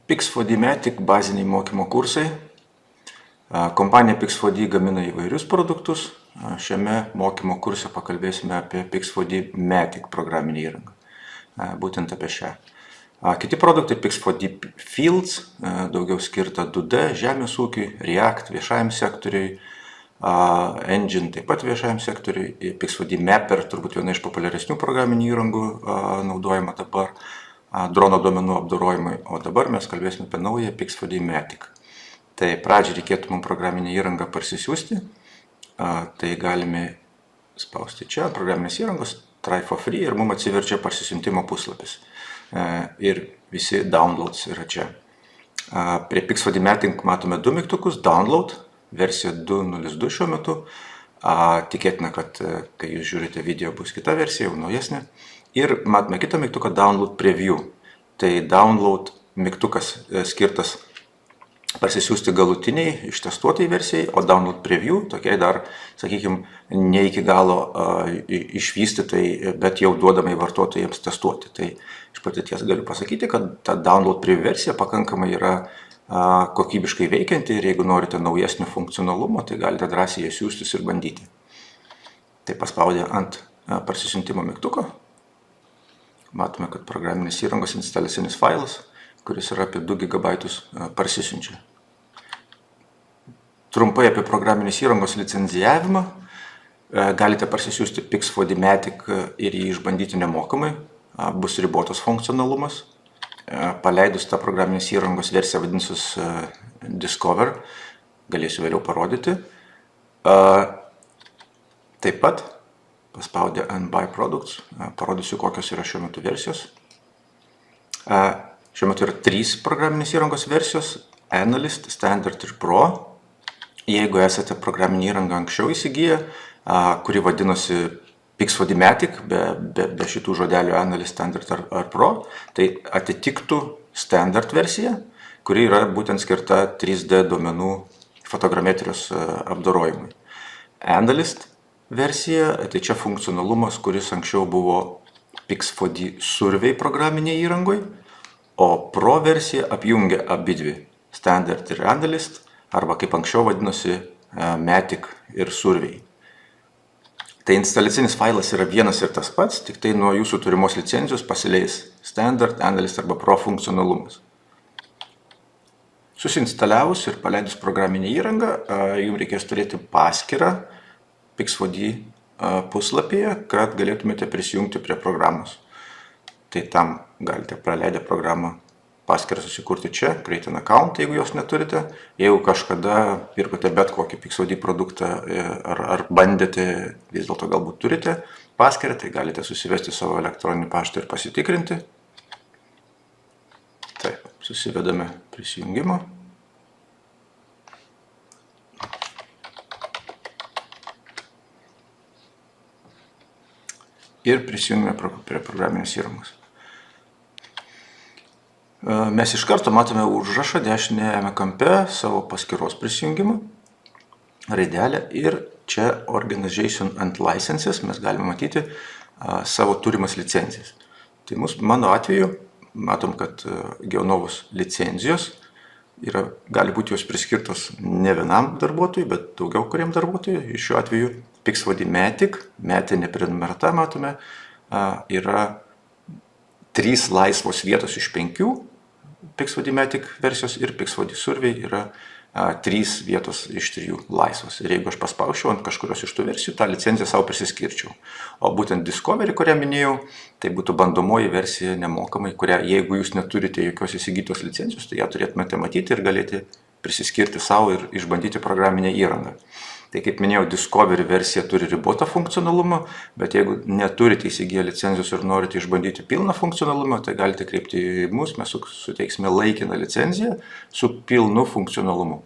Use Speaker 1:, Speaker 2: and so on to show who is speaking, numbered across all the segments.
Speaker 1: Pix4D baziniai mokymo kursai. Kompanija Pix4D gamina įvairius produktus. Šiame mokymo kurse pakalbėsime apie Pix4D programinę įrangą. Būtent apie šią. Kiti produktai Pix4D Fields, daugiau skirta 2D, žemės ūkiui, React viešajam sektoriui, Engine taip pat viešajam sektoriui, Pix4D Mapper, turbūt viena iš populiaresnių programinių įrangų naudojama dabar, drono duomenų apdorojimui, o dabar mes kalbėsime apie naują Pix4D Matic. Tai pradžiai reikėtų mums programinę įrangą parsisiųsti, tai galime spausti čia, programinės įrangos, try for free ir mums atsiverčia parsisiuntimo puslapis. Ir visi downloads yra čia. Prie Pix4D Matic matome du mygtukus, download, versija 2.0.2 šiuo metu. Tikėtina, kad kai jūs žiūrite video bus kita versija, jau naujesnė. Ir matome kitą mygtuką download preview. Tai download mygtukas skirtas parsisiųsti galutiniai ištestuotai versijai, o download preview tokiai dar, sakykime, ne iki galo išvystytai, bet jau duodamai vartotojams testuoti. Tai iš patirties galiu pasakyti, kad ta download preview versija pakankamai yra kokybiškai veikianti ir jeigu norite naujesnio funkcionalumo, tai galite drąsiai jas siųstis ir bandyti. Tai paspaudę ant parsisiuntimo mygtuko, matome, kad programinės įrangos instaliacinis failas, kuris yra apie 2 GB parsisiunčia. Trumpai apie programinės įrangos licenzijavimą. Galite parsisiųsti Pix4D Matic ir jį išbandyti nemokamai. Bus ribotas funkcionalumas. Paleidus tą programinės įrangos versiją vadinsis Discover. Galėsiu vėliau parodyti. Taip pat paspaudę ant Buy Products. Parodysiu, kokios yra šiuo metu versijos. Šiuo metu yra 3 programinės įrangos versijos – Analyst, Standard ir Pro. Jeigu esate programinę įrangą anksčiau įsigiję, kuri vadinosi Pix4D Matic, be šitų žodelių Analyst, Standard ar Pro, tai atitiktų Standard versiją, kuri yra būtent skirta 3D duomenų fotogrametrijos apdorojimui. Analyst versija, tai čia funkcionalumas, kuris anksčiau buvo Pix4D Survey programinė įrangoj, o Pro versija apjungia abidvi Standard ir Analyst, arba kaip anksčiau vadinosi Matic ir Survey. Tai instaliacinis failas yra vienas ir tas pats, tik tai nuo jūsų turimos licenzijos pasileis Standard, Analyst arba Pro funkcionalumas. Susinstaliavus ir paleidus programinę įrangą, jums reikės turėti paskyrą Pix4D puslapyje, kad galėtumėte prisijungti prie programos. Tai tam galite praleidę programą paskyrą susikurti čia, create an account, jeigu jos neturite. Jeigu kažkada pirkote bet kokį Pix4D produktą ar bandėte, vis dėlto galbūt turite paskyrą, tai galite susivesti savo elektroninį paštą ir pasitikrinti. Taip, susivedame prisijungimą. Ir prisijungime prie programinės įrangos. Mes iš karto matome užrašą dešinėjame kampe savo paskyros prisijungimą, raidelę ir čia Organization and Licenses mes galime matyti savo turimas licencijas. Tai mano atveju matom, kad Geonovus licenzijos gali būti jos priskirtos ne vienam darbuotojui, bet daugiau kuriem darbuotojui. Šiuo atveju Pix4D Matic, metinė prenumerata matome, yra 3 laisvos vietos iš 5 Pix4D Matic versijos ir Pix4D Survey yra 3 vietos iš 3 laisvos. Ir jeigu aš paspausčiau ant kažkurios iš tų versijų, tą licenciją savo prisiskirčiau. O būtent Discovery, kurią minėjau, tai būtų bandomoji versija nemokamai, kurią jeigu jūs neturite jokios įsigytos licencijos, tai ją turėtumėte matyti ir galėti prisiskirti savo ir išbandyti programinę įrangą. Tai kaip minėjau, Discovery versija turi ribotą funkcionalumą, bet jeigu neturite įsigiję licencijos ir norite išbandyti pilną funkcionalumą, tai galite kreipti į mus, mes suteiksime laikiną licenciją su pilnu funkcionalumu.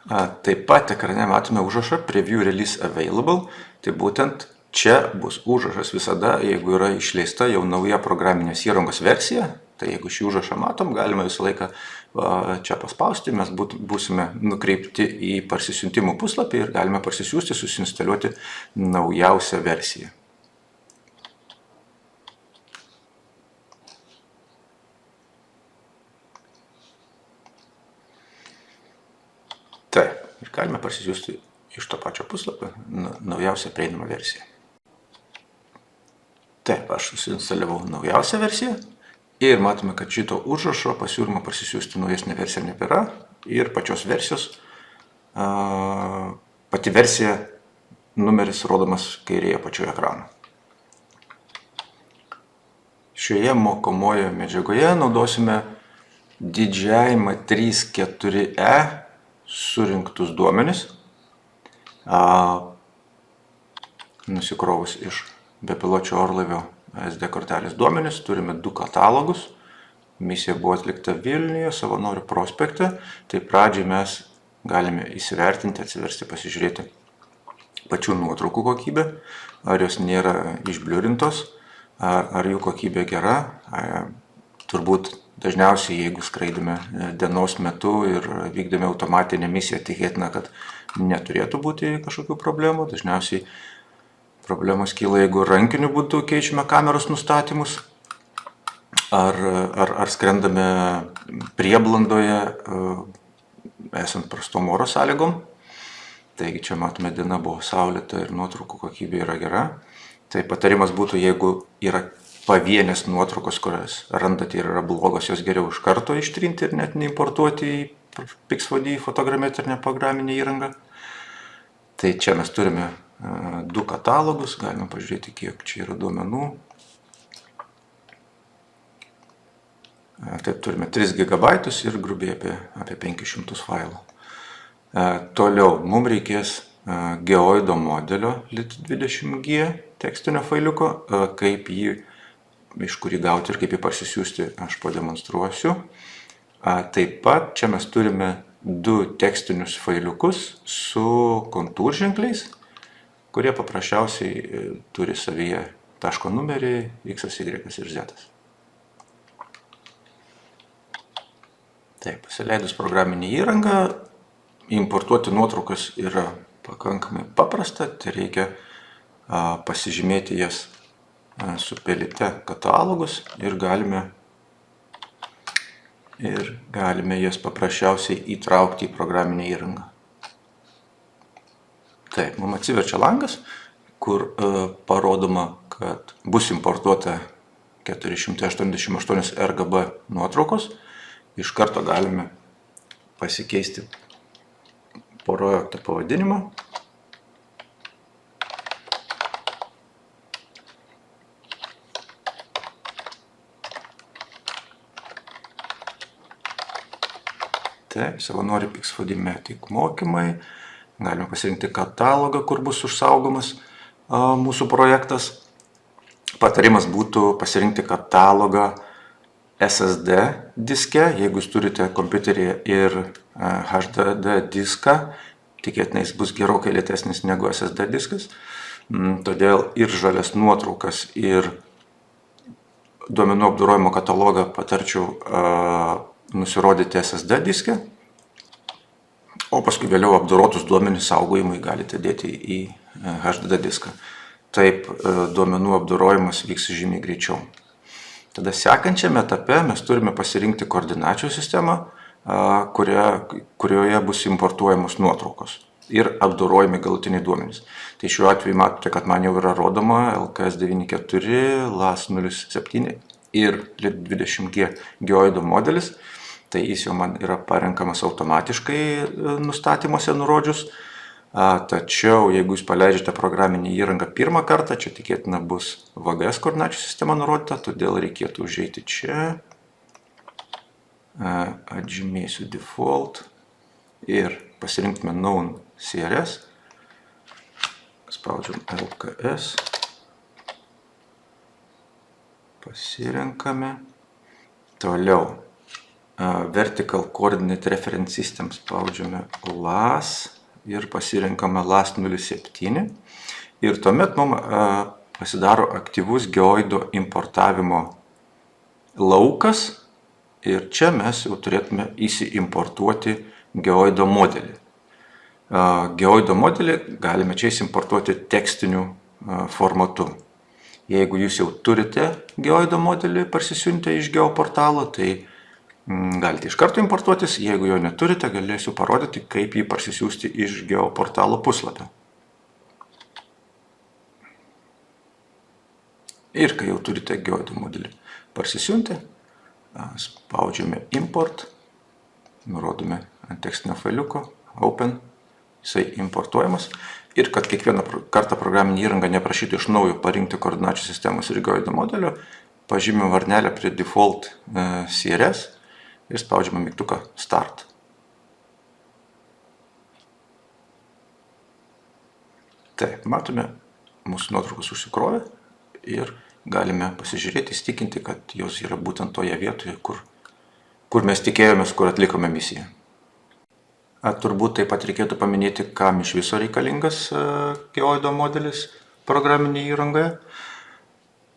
Speaker 1: Taip pat ekrane matome užrašą Preview Release Available, tai būtent čia bus užrašas visada, jeigu yra išleista jau nauja programinės įrangos versija. Tai jeigu šį užrašą matom, galime visą laiką čia paspausti, mes būsime nukreipti į parsisiuntimo puslapį ir galime parsisiųsti, susinstaliuoti naujausią versiją. ir galime parsisiųsti iš to pačio puslapio naujausią prieinamą versiją. Taip, aš susinstaliavau naujausią versiją ir matome, kad šito užrašo pasiūlymo parsisiųsti naujesnę versiją nebėra ir pačios versijos pati versija numeris rodomas kairėje pačioje ekrano. Šioje mokomoje medžiagoje naudosime didžiai M3-4E surinktus duomenis, nusikrovus iš bepiločio orlaivio SD kortelės duomenis. Turime 2 katalogus. Misija buvo atlikta Vilniuje, Savanorių prospekte. Tai pradžiai mes galime įsivertinti, atsiversti, pasižiūrėti pačių nuotraukų kokybę, ar jos nėra išbliurintos, ar jų kokybė gera. Turbūt dažniausiai, jeigu skraidome dienos metu ir vykdome automatinę misiją, tikėtina, kad neturėtų būti kažkokių problemų. Dažniausiai problemos kyla, jeigu rankiniu būdu keičiame kameros nustatymus, ar skrendame prieblandoje esant prastom oro sąlygom. Taigi čia matome, diena buvo saulėta ir nuotraukų kokybė yra gera. Tai patarimas būtų, jeigu yra pavienės nuotraukos, kurias randate ir yra blogos, jos geriau iš karto ištrinti ir net neimportuoti į PixFoD fotogrametrinę programinę įrangą. Tai čia mes turime 2 katalogus, galime pažiūrėti, kiek čia yra duomenų. Taip, turime 3 GB ir grubiai apie 500 failų. Toliau, mums reikės geoido modelio lit20G tekstinio failiuko, iš kurį gauti ir kaip jį parsisiųsti, aš pademonstruosiu. Taip pat čia mes turime 2 tekstinius failiukus su kontūrženkliais, kurie paprasčiausiai turi savyje taško numerį X, Y ir Z. Taip, pasileidus programinį įrangą, importuoti nuotraukas yra pakankamai paprasta, tai reikia pasižymėti jas su pelyte katalogus ir galime jas paprasčiausiai įtraukti į programinę įrangą. Taip, mums atsiverčia langas, kur parodoma, kad bus importuota 488 RGB nuotraukos. Iš karto galime pasikeisti projekto pavadinimą. Taip, Savanorių PixFoD Matic mokymai. Galime pasirinkti katalogą, kur bus užsaugomas mūsų projektas. Patarimas būtų pasirinkti katalogą SSD diske. Jeigu jūs turite kompiuteryje ir HDD diską, tikėtinai jis bus gerokai lėtesnis negu SSD diskas. Todėl ir žalias nuotraukas, ir duomenų apdorojimo katalogą patarčiau nusirodyti SSD diske, o paskui vėliau apdorotus duomenis saugojimui galite dėti į HDD diską. Taip duomenų apdorojimas vyks žymiai greičiau. Tada sekančiame etape mes turime pasirinkti koordinačių sistemą, kurioje bus importuojamos nuotraukos ir apdorojami galutiniai duomenys. Tai šiuo atveju matote, kad man jau yra rodoma LKS94, LAS07 ir lit20G geoido modelis. Tai jis jau man yra parenkamas automatiškai nustatymuose nurodžius. Tačiau, jeigu jūs paleidžiate programinį įrangą pirmą kartą, čia tikėtina bus VGS koordinačių sistema nurodyta, todėl reikėtų užeiti čia, atžymėsiu default ir pasirinktume known CRS, spaudžiam LKS, pasirenkame, toliau vertical coordinate reference system, spaudžiame LAS ir pasirenkame LAS07 ir tuomet mums pasidaro aktyvus geoido importavimo laukas ir čia mes jau turėtume įsiimportuoti geoido modelį. Geoido modelį galime čia įsimportuoti tekstiniu formatu. Jeigu jūs jau turite geoido modelį parsisiuntę iš geoportalo, tai galite iš karto importuotis, jeigu jo neturite, galėsiu parodyti, kaip jį parsisiųsti iš geoportalo puslapio. Ir kai jau turite geoido modelį parsisiunti, spaudžiame import, nurodome ant tekstinio failiuko, open, jisai importuojamas. Ir kad kiekvieną kartą programinė įranga neprašytų iš naujo parinkti koordinačių sistemos ir geoido modelio, pažymime varnelę prie default CRS ir spaudžiame mygtuką Start. Taip, matome, mūsų nuotraukos užsikrovė ir galime pasižiūrėti, įstikinti, kad jos yra būtent toje vietoje, kur mes tikėjomės, kur atlikome misiją. Turbūt taip pat reikėtų paminėti, kam iš viso reikalingas geoido modelis programinėje įrangoje.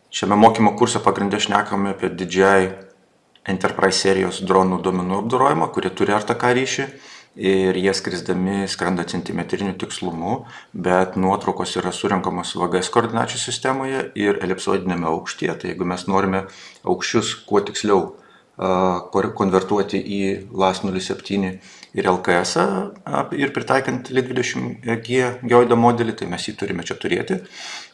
Speaker 1: Šiame mokymo kurse pagrinde šnekame apie DJI Enterprise serijos dronų duomenų apdorojimą, kurie turi RTK ryšį ir jie skrisdami skrenda centimetriniu tikslumu, bet nuotraukos yra surenkamos VGS koordinačių sistemoje ir elipsoidinėme aukštyje. Tai jeigu mes norime aukščius kuo tiksliau konvertuoti į LAS07 ir LKS ir pritaikant LIT20G geoido modelį, tai mes jį turime čia turėti.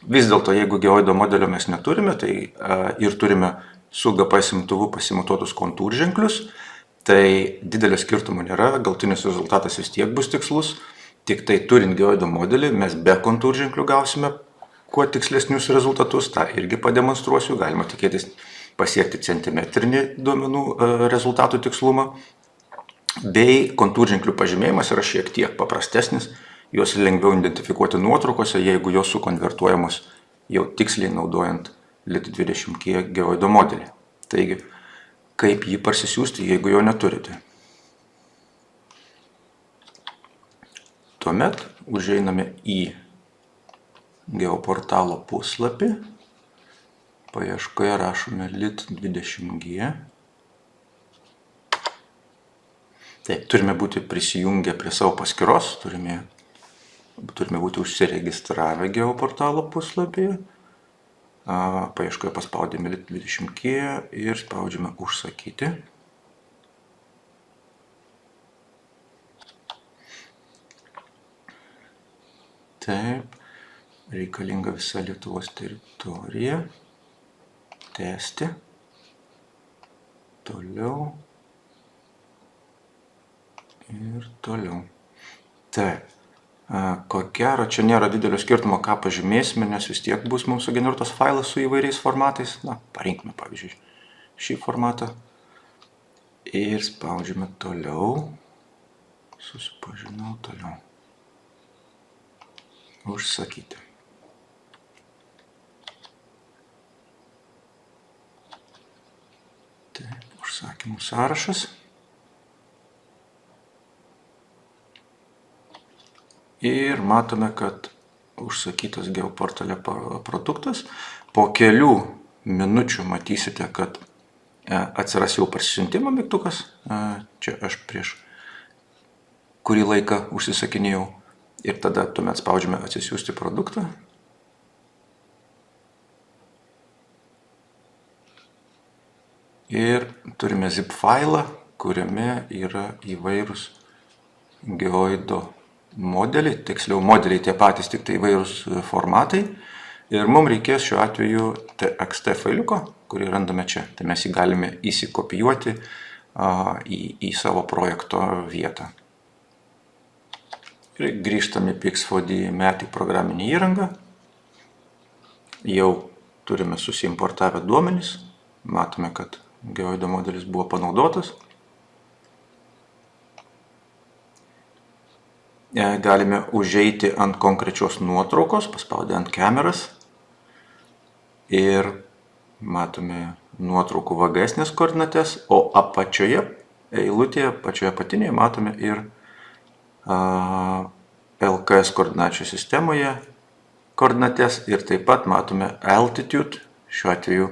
Speaker 1: Vis dėlto, jeigu geoido modelio mes neturime, tai ir turime su GPS imtuvu pasimatuotus kontūrženklius, tai didelio skirtumo nėra, galtinis rezultatas vis tiek bus tikslus, tik tai turint geoido modelį mes be kontūrženklių gausime kuo tikslesnius rezultatus, tą irgi pademonstruosiu, galima tikėtis pasiekti centimetrinį duomenų rezultatų tikslumą, bei kontūrženklių pažymėjimas yra šiek tiek paprastesnis, juos lengviau identifikuoti nuotraukose, jeigu jos sukonvertuojamos jau tiksliai naudojant LIT20G geoido modelį. Taigi, kaip jį parsisiųsti, jeigu jo neturite? Tuomet užeiname į geoportalo puslapį, paieškoje rašome LIT20G. Taip, turime būti prisijungę prie savo paskyros, turime būti užsiregistravę geoportalo puslapyje. Paieškoje paspaudėme LIT20G ir spaudžiame užsakyti. Taip, reikalinga visa Lietuvos teritorija. Tęsti. Toliau. Ir toliau. Taip. Ko gero, čia nėra didelio skirtumo, ką pažymėsime, nes vis tiek bus mums sugeneruotas failas su įvairiais formatais. Na, parinkime, pavyzdžiui, šį formatą. Ir spaudžiame toliau. Susipažinau toliau. Užsakyti. Taip, užsakymų sąrašas. Ir matome, kad užsakytas geoportale produktas. Po kelių minučių matysite, kad atsiras jau parsisiuntimo mygtukas. Čia aš prieš kurį laiką užsisakinėjau. Ir tada tuomet spaudžiame atsisiųsti produktą. Ir turime zip failą, kuriame yra įvairūs geoido modeliai, tiksliau modeliai tie patys, tik tai įvairūs formatai. Ir mums reikės šiuo atveju txt failiuko, kurį randame čia. Tai mes jį galime įsikopijuoti į savo projekto vietą. Ir grįžtame Pix4D Matic programinį įrangą. Jau turime susimportavę duomenis. Matome, kad geoido modelis buvo panaudotas. Galime užeiti ant konkrečios nuotraukos, paspaudę ant kameras. Ir matome nuotraukų vagesnės koordinates, o apačioje eilutėje, pačioje apatinėje matome ir LKS koordinačių sistemoje koordinates ir taip pat matome altitude, šiuo atveju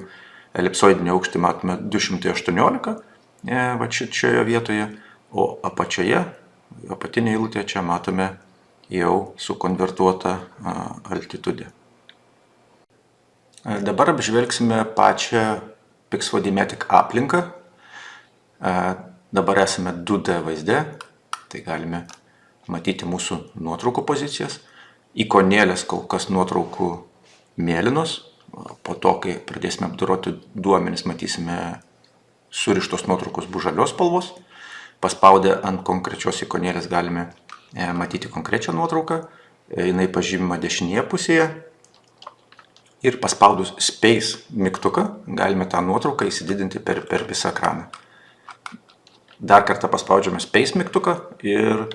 Speaker 1: elipsoidinį aukštį matome 218, va šioje vietoje, o apačioje, apatinėje eilutėje čia matome jau sukonvertuotą altitudę. Dabar apžvelgsime pačią Pix4D Matic aplinką. Dabar esame 2D vaizde, tai galime matyti mūsų nuotraukų pozicijas. Ikonėlės kol kas nuotraukų mėlynos, po to, kai pradėsime apdoroti duomenis, matysime surištos nuotraukos bus žalios spalvos. Paspaudę ant konkrečios ikonėlės galime matyti konkrečią nuotrauką, jinai pažymima dešinėje pusėje. Ir paspaudus Space mygtuką galime tą nuotrauką įsididinti per visą ekraną. Dar kartą paspaudžiame Space mygtuką ir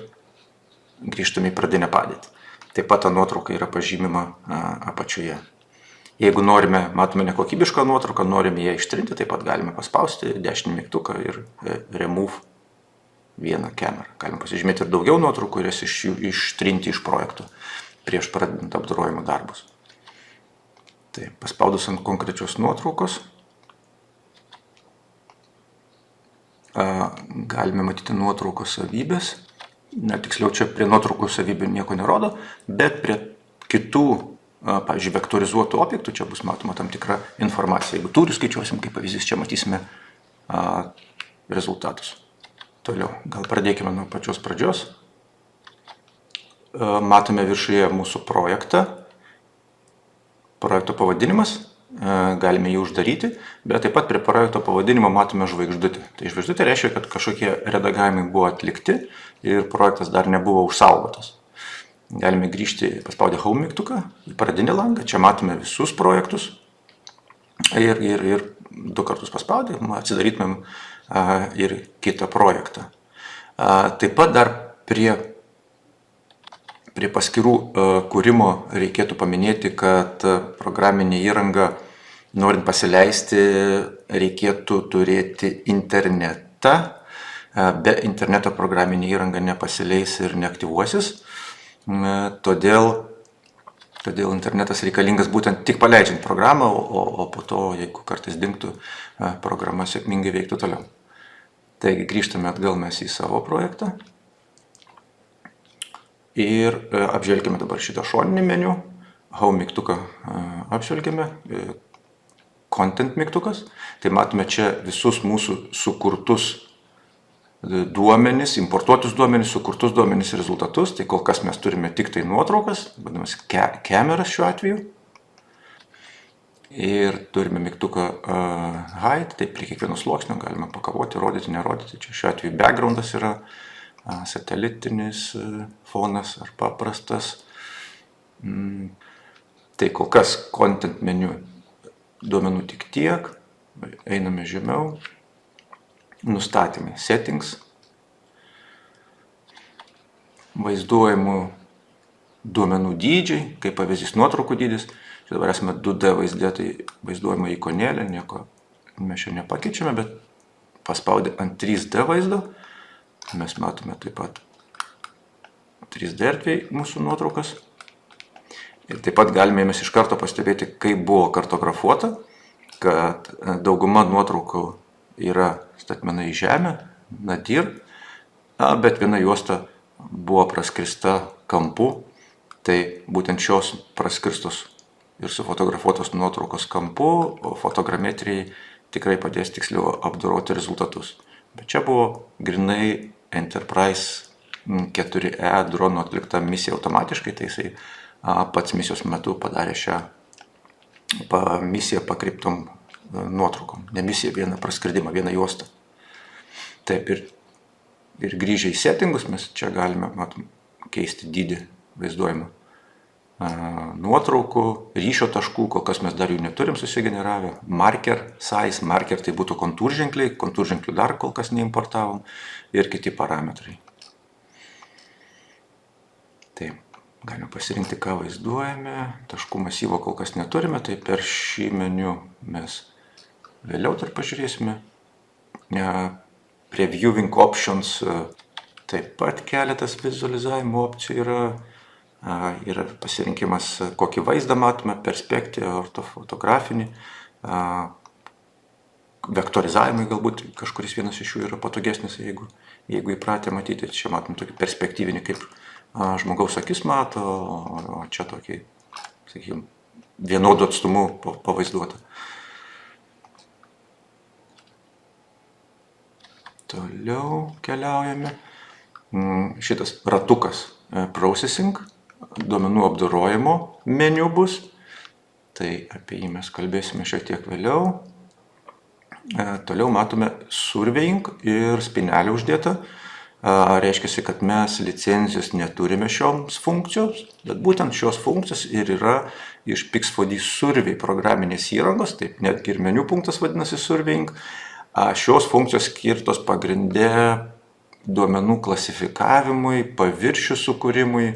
Speaker 1: grįžtame į pradinę padėtį. Taip pat ta nuotrauka yra pažymima apačioje. Jeigu norime, matome nekokybišką nuotrauką, norime ją ištrinti, taip pat galime paspausti dešinį mygtuką ir Remove vieną kamerą. Galime pasižymėti ir daugiau nuotraukų ir jas ištrinti iš projektų prieš pradedant apdorojimo darbus. Tai paspaudus ant konkrečios nuotraukos galime matyti nuotraukos savybės. Tiksliau, čia prie nuotraukų savybių nieko nerodo, bet prie kitų, pavyzdžiui, vektorizuotų objektų čia bus matoma tam tikra informacija. Jeigu tūrių skaičiuosim, kaip pavyzdys, čia matysime rezultatus. Toliau, gal pradėkime nuo pačios pradžios. Matome viršuje mūsų projektą. Projekto pavadinimas, galime jį uždaryti, bet taip pat prie projekto pavadinimo matome žvaigždutę. Tai žvaigždutė reiškia, kad kažkokie redagavimai buvo atlikti ir projektas dar nebuvo užsaugotas. Galime grįžti, paspaudę Home mygtuką į pradinį langą, čia matome visus projektus ir 2 kartus paspaudę atsidarytumėm ir kitą projektą. Taip pat dar prie paskyrų kūrimo reikėtų paminėti, kad programinė įranga, norint pasileisti, reikėtų turėti internetą. Be interneto programinė įranga nepasileis ir neaktyvuosis. Todėl internetas reikalingas būtent tik paleidžiant programą, o po to, jeigu kartais dingtų, programa sėkmingai veiktų toliau. Taigi grįžtame atgal mes į savo projektą. Ir apžvelgime dabar šitą šoninį meniu. Home mygtuką apžvelgime. Content mygtukas. Tai matome čia visus mūsų sukurtus duomenis, importuotus duomenis, sukurtus duomenis rezultatus. Tai kol kas mes turime tik tai nuotraukas, vadinamas kameras šiuo atveju. Ir turime mygtuką Hide, tai prie kiekvieno sluoksnio galime pakavoti, rodyti, nerodyti. Čia šiuo atveju backgroundas yra satelitinis fonas ar paprastas. Tai kol kas content meniu duomenų tik tiek. Einame žemiau. Nustatymai settings. Vaizduojamų duomenų dydžiai, kaip pavyzdys nuotraukų dydis. Čia dabar esame 2D vaizde, tai vaizduojama ikonėlė, nieko mes čia nepakeičiame, bet paspaudę ant 3D vaizdo mes matome taip pat 3D erdvėj mūsų nuotraukas. Ir taip pat galime mes iš karto pastebėti, kaip buvo kartografuota, kad dauguma nuotraukų yra statmenai į žemę, nadir, bet viena juosta buvo praskrista kampu. Tai būtent šios praskirstos ir sufotografuotos nuotraukos kampu fotogrametrijai tikrai padės tiksliau apdoroti rezultatus. Bet čia buvo grinai Enterprise 4E dronų atlikta misija automatiškai, tai jisai pats misijos metu padarė šią misiją pakreiptom nuotraukom. Ne misija, vieną praskridimą, vieną juostą. Taip, ir grįžę į settingus mes čia galime, matom, keisti dydį vaizduojimą nuotraukų, ryšio taškų, kol kas mes dar jų neturim susigeneravę. Marker size, marker tai būtų kontūrženkliai, kontūrženklių dar kol kas neimportavom ir kiti parametrai. Taip, galime pasirinkti, ką vaizduojame. Taškų masyvo kol kas neturime, tai per šį meniu mes vėliau dar pažiūrėsime. Prie Viewing Options taip pat keletas vizualizavimo opcijų yra. Yra pasirinkimas, kokį vaizdą matome, perspektyvą, ortofotografinį, vektorizavimai galbūt kažkuris vienas iš jų yra patogesnis, jeigu įpratę matyti. Čia matom tokį perspektyvinį, kaip žmogaus akis mato, o čia tokį, sakykime, vienodu atstumu pavaizduota. Toliau keliaujame. Šitas ratukas processing, duomenų apdorojimo meniu bus. Tai apie jį mes kalbėsime šiek tiek vėliau. Toliau matome surveying ir spynelė uždėta. Reiškia, kad mes licenzijos neturime šioms funkcijos, bet būtent šios funkcijos ir yra iš Pix4D survey programinės įrangos, taip netgi ir meniu punktas vadinasi surveying. Šios funkcijos skirtos pagrinde duomenų klasifikavimui, paviršių sukūrimui,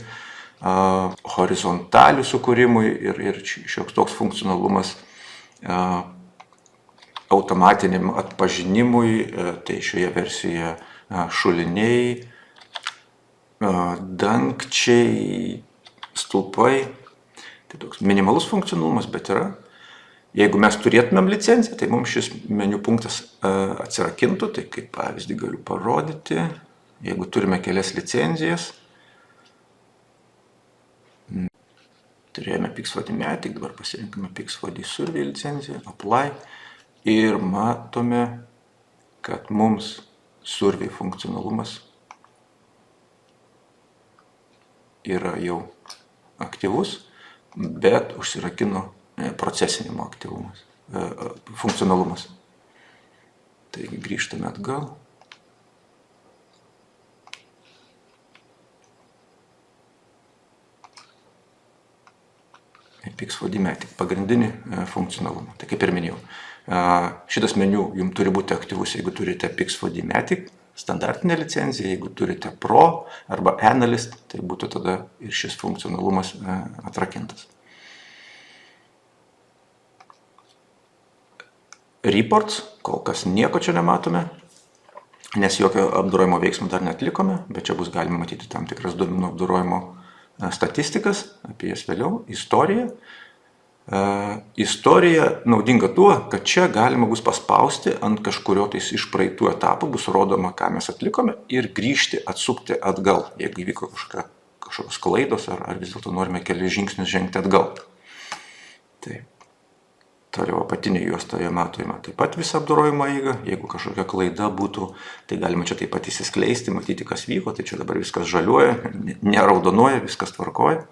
Speaker 1: horizontalių sukūrimui ir šioks toks funkcionalumas automatiniam atpažinimui, tai šioje versijoje šuliniai, dangčiai, stulpai. Tai toks minimalus funkcionalumas, bet yra. Jeigu mes turėtumėm licenciją, tai mums šis meniu punktas atsirakintų. Tai kaip pavyzdį galiu parodyti. Jeigu turime kelias licencijas, turėjome Pix4D Matic, dabar pasirinkame Pix4D survey licenciją, apply ir matome, kad mums survey funkcionalumas yra jau aktyvus, bet užsirakino procesinimo aktyvumas, funkcionalumas. Taigi grįžtame atgal. Pix4D Matic pagrindinį funkcionalumą. Tai kaip ir minėjau, šitas meniu jums turi būti aktyvus, jeigu turite Pix4D Matic standartinę licenciją, jeigu turite Pro arba Analyst, tai būtų tada ir šis funkcionalumas atrakintas. Reports, kol kas nieko čia nematome, nes jokio apdorojimo veiksmo dar neatlikome, bet čia bus galima matyti tam tikras duomenų apdorojimo statistikas, apie jas vėliau, istorija. Istorija naudinga tuo, kad čia galima bus paspausti ant kažkurio tais iš praeitų etapų, bus rodoma, ką mes atlikome ir grįžti, atsukti atgal, jeigu įvyko kažkokios klaidos ar vis dėlto norime kelias žingsnius žengti atgal. Taip. Toliau apatinėje juostoje matome taip pat visą apdorojimo eigą. Jeigu kažkokia klaida būtų, tai galima čia taip pat įsiskleisti, matyti, kas vyko. Tai čia dabar viskas žaliuoja, neraudonuoja, viskas tvarkoja.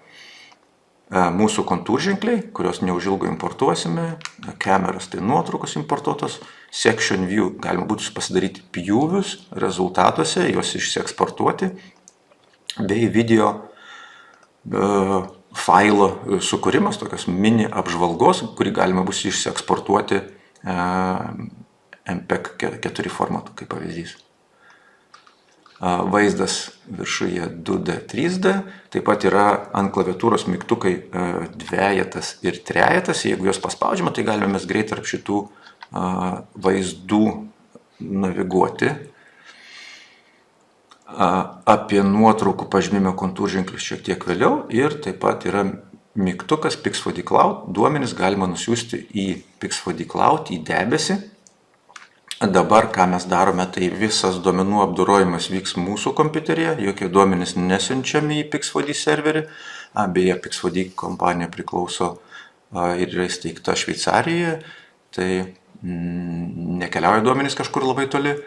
Speaker 1: Mūsų kontūrženkliai, kurios neužilgo importuosime. Kameras tai nuotraukos importuotos. Section view galima būtų pasidaryti pjūvius rezultatuose, juos išsieksportuoti. Bei video failo sukūrimas, tokios mini apžvalgos, kurį galima bus išsieksportuoti MPEG-4 formatu, kaip pavyzdys. Vaizdas viršuje 2D, 3D, taip pat yra ant klaviatūros mygtukai dvejetas ir trejetas, jeigu juos paspaudžiame, tai galime mes greit tarp šitų vaizdų naviguoti. Apie nuotraukų pažymėjimo kontūrženklius šiek tiek vėliau ir taip pat yra mygtukas Pix4D Cloud. Duomenis galima nusiųsti į Pix4D Cloud, į debesį. Dabar, ką mes darome, tai visas duomenų apdorojimas vyks mūsų kompiuteryje, jokie duomenys nesiunčiami į Pix4D serverį. Beje, Pix4D kompanija priklauso ir yra įsteigta Šveicarijoje, tai nekeliauja duomenys kažkur labai toli,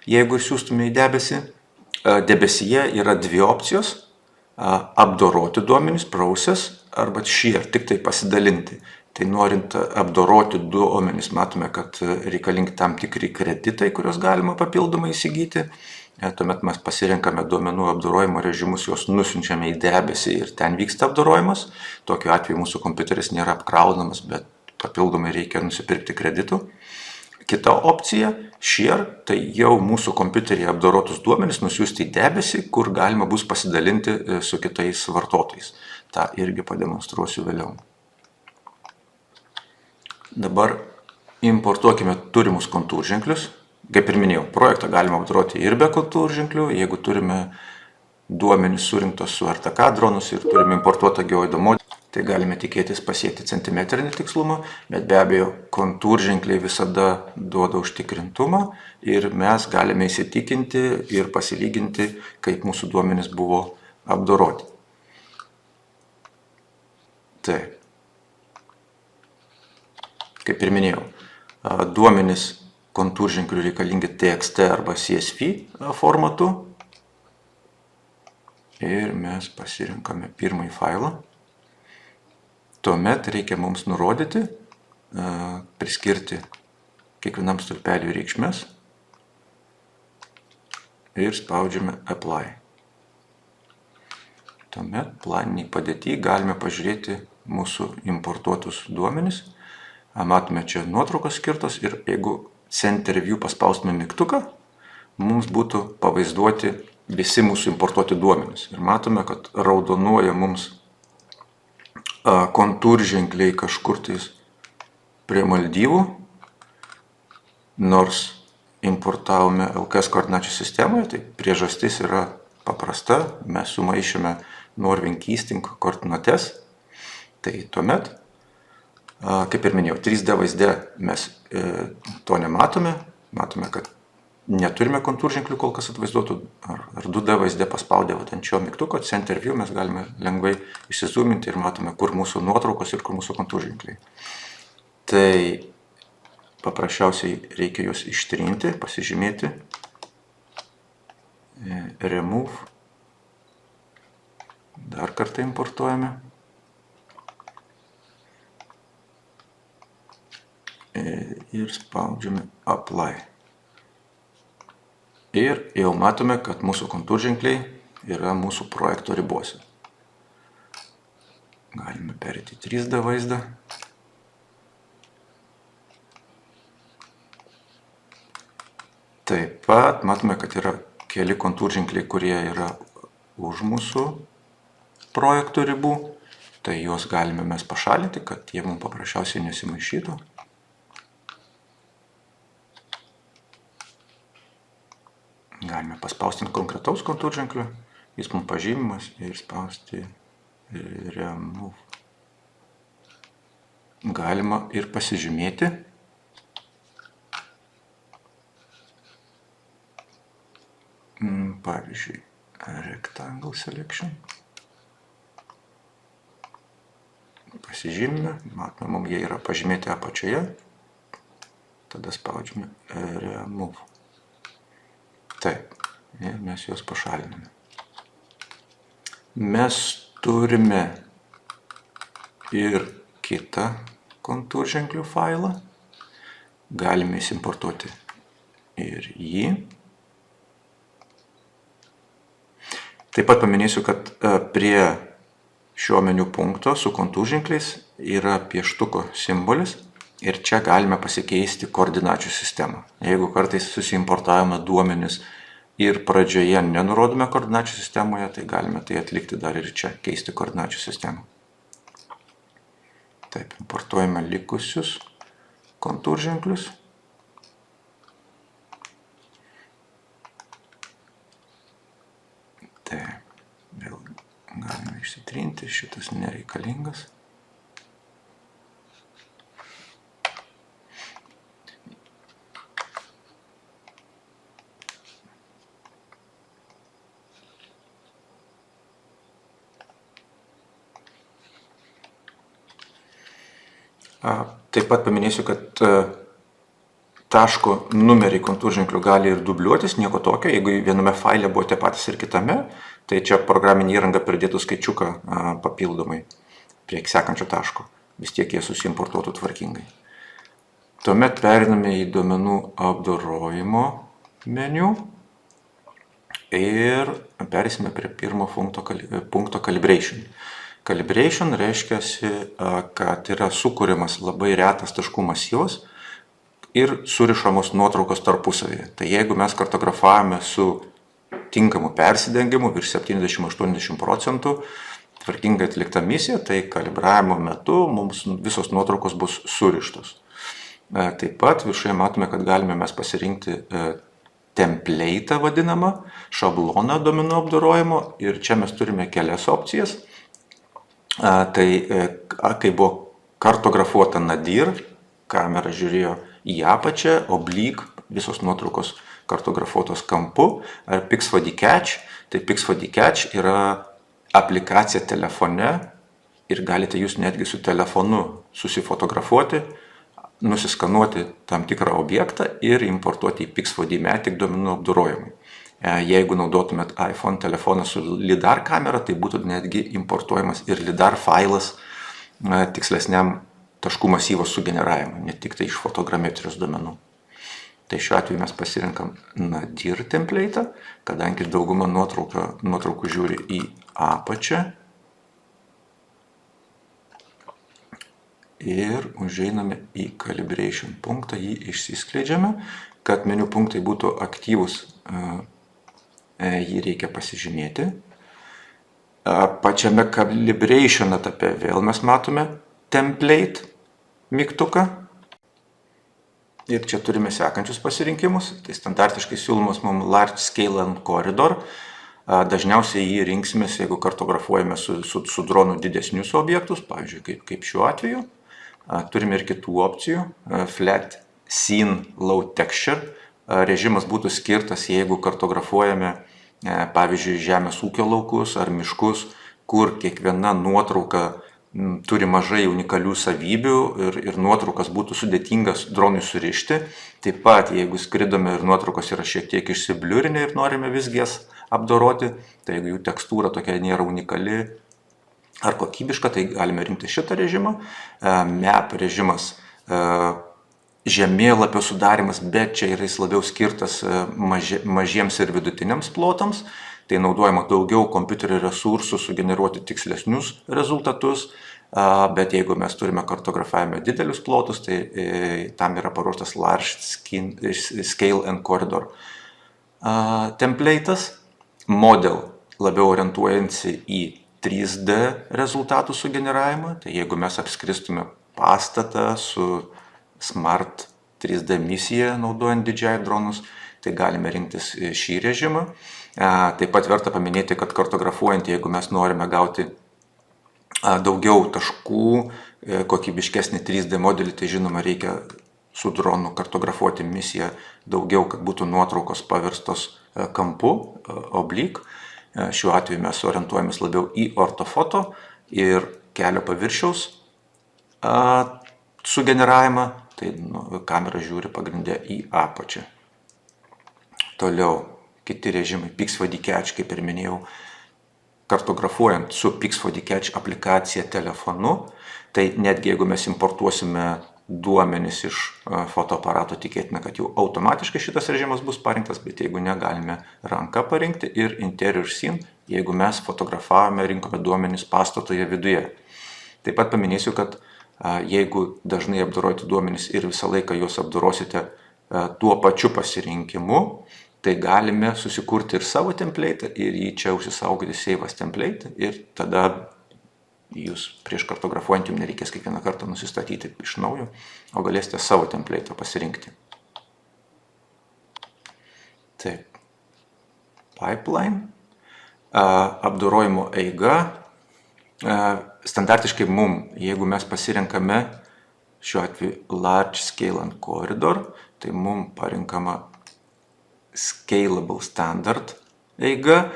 Speaker 1: jeigu siųstume į debesį. Debesyje yra dvi opcijos – apdoroti duomenys, process, arba share, tik tai pasidalinti. Tai norint apdoroti duomenys, matome, kad reikalingi tam tikri kreditai, kurios galima papildomai įsigyti. Tuomet mes pasirenkame duomenų apdorojimo režimus, juos nusiunčiame į debesį ir ten vyksta apdorojimas. Tokiu atveju mūsų kompiuteris nėra apkraunamas, bet papildomai reikia nusipirkti kreditų. Kita opcija – share, tai jau mūsų kompiuteryje apdorotus duomenis nusiųsti į debesį, kur galima bus pasidalinti su kitais vartotojais. Ta irgi pademonstruosiu vėliau. Dabar importuokime turimus kontūrženklius. Kaip ir minėjau, projektą galima apdoroti ir be kontūrženklių. Jeigu turime duomenis surinktos su RTK dronus ir turime importuotą geoido modelį, tai galime tikėtis pasiekti centimetrinį tikslumą, bet be abejo kontūrženkliai visada duoda užtikrintumą ir mes galime įsitikinti ir pasilyginti, kaip mūsų duomenys buvo apdoroti. Taip. Kaip ir minėjau, duomenys kontūrženklių reikalingi TXT arba CSV formatu. Ir mes pasirinkame pirmąjį failą. Tuomet reikia mums nurodyti, priskirti kiekvienam stulpeliui reikšmes ir spaudžiame Apply. Tuomet planiniai padėtyje galime pažiūrėti mūsų importuotus duomenis. Matome čia nuotraukos skirtos ir jeigu Center View paspaustume mygtuką, mums būtų pavaizduoti visi mūsų importuoti duomenys. Ir matome, kad raudonuoja mums kontūrženkliai kažkur tais prie Maldyvų, nors importavome LKS koordinačių sistemoje, tai priežastis yra paprasta, mes sumaišėme Northern Keysting koordinates, tai tuomet, kaip ir minėjau, 3D vaizde mes to nematome, matome, kad neturime kontūrženklių kol kas atvaizduotų, ar 2D vaizde paspaudę ant šio mygtuko Center View mes galime lengvai išsizuminti ir matome, kur mūsų nuotraukos ir kur mūsų kontūrženkliai. Tai paprasčiausiai reikia juos ištrinti, pasižymėti. Remove. Dar kartą importuojame. Ir spaudžiame Apply. Ir jau matome, kad mūsų kontūrženkliai yra mūsų projekto ribose. Galime perėti 3D vaizdą. Taip pat matome, kad yra keli kontūrženkliai, kurie yra už mūsų projekto ribų. Tai juos galime mes pašalinti, kad jie mums paprasčiausiai nesimaišytų. Galime paspausti ant konkretaus kontūrženklio, jis mums pažymimas ir spausti Remove. Galima ir pasižymėti. Pavyzdžiui, Rectangle Selection. Pasižymime, matome, mums jie yra pažymėti apačioje. Tada spaudžiame Remove. Taip, ir mes juos pašaliname. Mes turime ir kitą kontūrženklių failą. Galime įsimportuoti ir jį. Taip pat paminėsiu, kad prie šio meniu punkto su kontūrženkliais yra pieštuko simbolis. Ir čia galime pasikeisti koordinačių sistemą. Jeigu kartais susiimportavome duomenis ir pradžioje nenurodome koordinačių sistemoje, tai galime tai atlikti dar ir čia, keisti koordinačių sistemą. Taip, importuojame likusius kontūrženklius. Taip, vėl galime išsitrinti, šitas nereikalingas. Taip pat paminėsiu, kad taško numeriai kontūrženklių gali ir dubliuotis, nieko tokio. Jeigu viename faile buvo tie patys ir kitame, tai čia programinė įranga pridėtų skaičiuką papildomai prie sekančio taško. Vis tiek jie susimportuotų tvarkingai. Tuomet periname į duomenų apdorojimo meniu ir perėsime prie pirmo punkto Calibration. Calibration reiškia, kad yra sukūriamas labai retas taškų masyvas ir surišamos nuotraukos tarpusavėje. Tai jeigu mes kartografavome su tinkamu persidengimu virš 70-80%, tvarkingai atlikta misija, tai kalibravimo metu mums visos nuotraukos bus surištos. Taip pat viršuje matome, kad galime mes pasirinkti template vadinamą, šabloną duomenų apdorojimo ir čia mes turime kelias opcijas. Tai kai buvo kartografuota nadir, kamera žiūrėjo į apačią, oblique, visos nuotraukos kartografuotos kampu, ar Pix4D Catch, tai Pix4D Catch yra aplikacija telefone ir galite jūs netgi su telefonu susifotografuoti, nusiskanuoti tam tikrą objektą ir importuoti į Pix4D duomenų apdorojimui. Jeigu naudotumėt iPhone telefoną su LiDAR kamera, tai būtų netgi importuojamas ir LiDAR failas tikslesniam taškų masyvo sugeneravimui, ne tik tai iš fotogrametrijos duomenų. Tai šiuo atveju mes pasirinkam Nadir template'ą, kadangi dauguma nuotraukų žiūri į apačią. Ir užeiname į calibration punktą, jį išsiskleidžiame. Kad meniu punktai būtų aktyvus, jį reikia pasižymėti. Pačiame calibration etape vėl mes matome template mygtuką. Ir čia turime sekančius pasirinkimus. Tai standartiškai siūlomas mums Large Scale and Corridor. Dažniausiai jį rinksimės, jeigu kartografuojame su dronu didesnius objektus, pavyzdžiui, kaip šiuo atveju. Turime ir kitų opcijų. Flat Scene Low Texture. Režimas būtų skirtas, jeigu kartografuojame, pavyzdžiui, žemės ūkio laukus ar miškus, kur kiekviena nuotrauka turi mažai unikalių savybių ir nuotraukas būtų sudėtingas dronui surišti. Taip pat, jeigu skridome ir nuotraukos yra šiek tiek išsibliurinę ir norime visgi jas apdoroti, tai jeigu jų tekstūra tokia nėra unikali ar kokybiška, tai galime rinkti šitą režimą. Map režimas žemėlapio sudarimas, bet čia yra jis labiau skirtas mažiems ir vidutiniams plotams. Tai naudojama daugiau kompiuterio resursų sugeneruoti tikslesnius rezultatus, bet jeigu mes turime kartografavime didelius plotus, tai tam yra paruoštas Large Scale and Corridor template'as. Model labiau orientuojasi į 3D rezultatų sugeneravimą, tai jeigu mes apskristume pastatą su Smart 3D misija naudojant DJI dronus, tai galime rinktis šį režimą. Taip pat verta paminėti, kad kartografuojant, jeigu mes norime gauti daugiau taškų, kokybiškesnį 3D modelį, tai žinoma reikia su dronu kartografuoti misiją daugiau, kad būtų nuotraukos paverstos kampu, oblique. Šiuo atveju mes orientuojamės labiau į ortofoto ir kelio paviršiaus sugeneravimą, tai kamera žiūri pagrindę į apačią. Toliau kiti režimai, Pix4D Catch, kaip ir minėjau, kartografuojant su Pix4D Catch aplikacija telefonu, tai netgi jeigu mes importuosime duomenis iš fotoaparato, tikėtina, kad jau automatiškai šitas režimas bus parinktas, bet jeigu ne, galime ranka parinkti ir Interior Scene, jeigu mes fotografavome, rinkome duomenis pastatoje viduje. Taip pat paminėsiu, kad jeigu dažnai apdoroti duomenis ir visą laiką juos apdorosite tuo pačiu pasirinkimu, tai galime susikurti ir savo template ir jį čia užsisaugoti Save as Template ir tada jūs prieš kartografuojant jums nereikės kiekvieną kartą nusistatyti iš naujo, o galėsite savo template pasirinkti. Taip. Pipeline. Apdorojimo eiga. Standartiškai jeigu mes pasirenkame šiuo atveju Large Scale and Corridor, tai parinkama Scalable Standard eiga,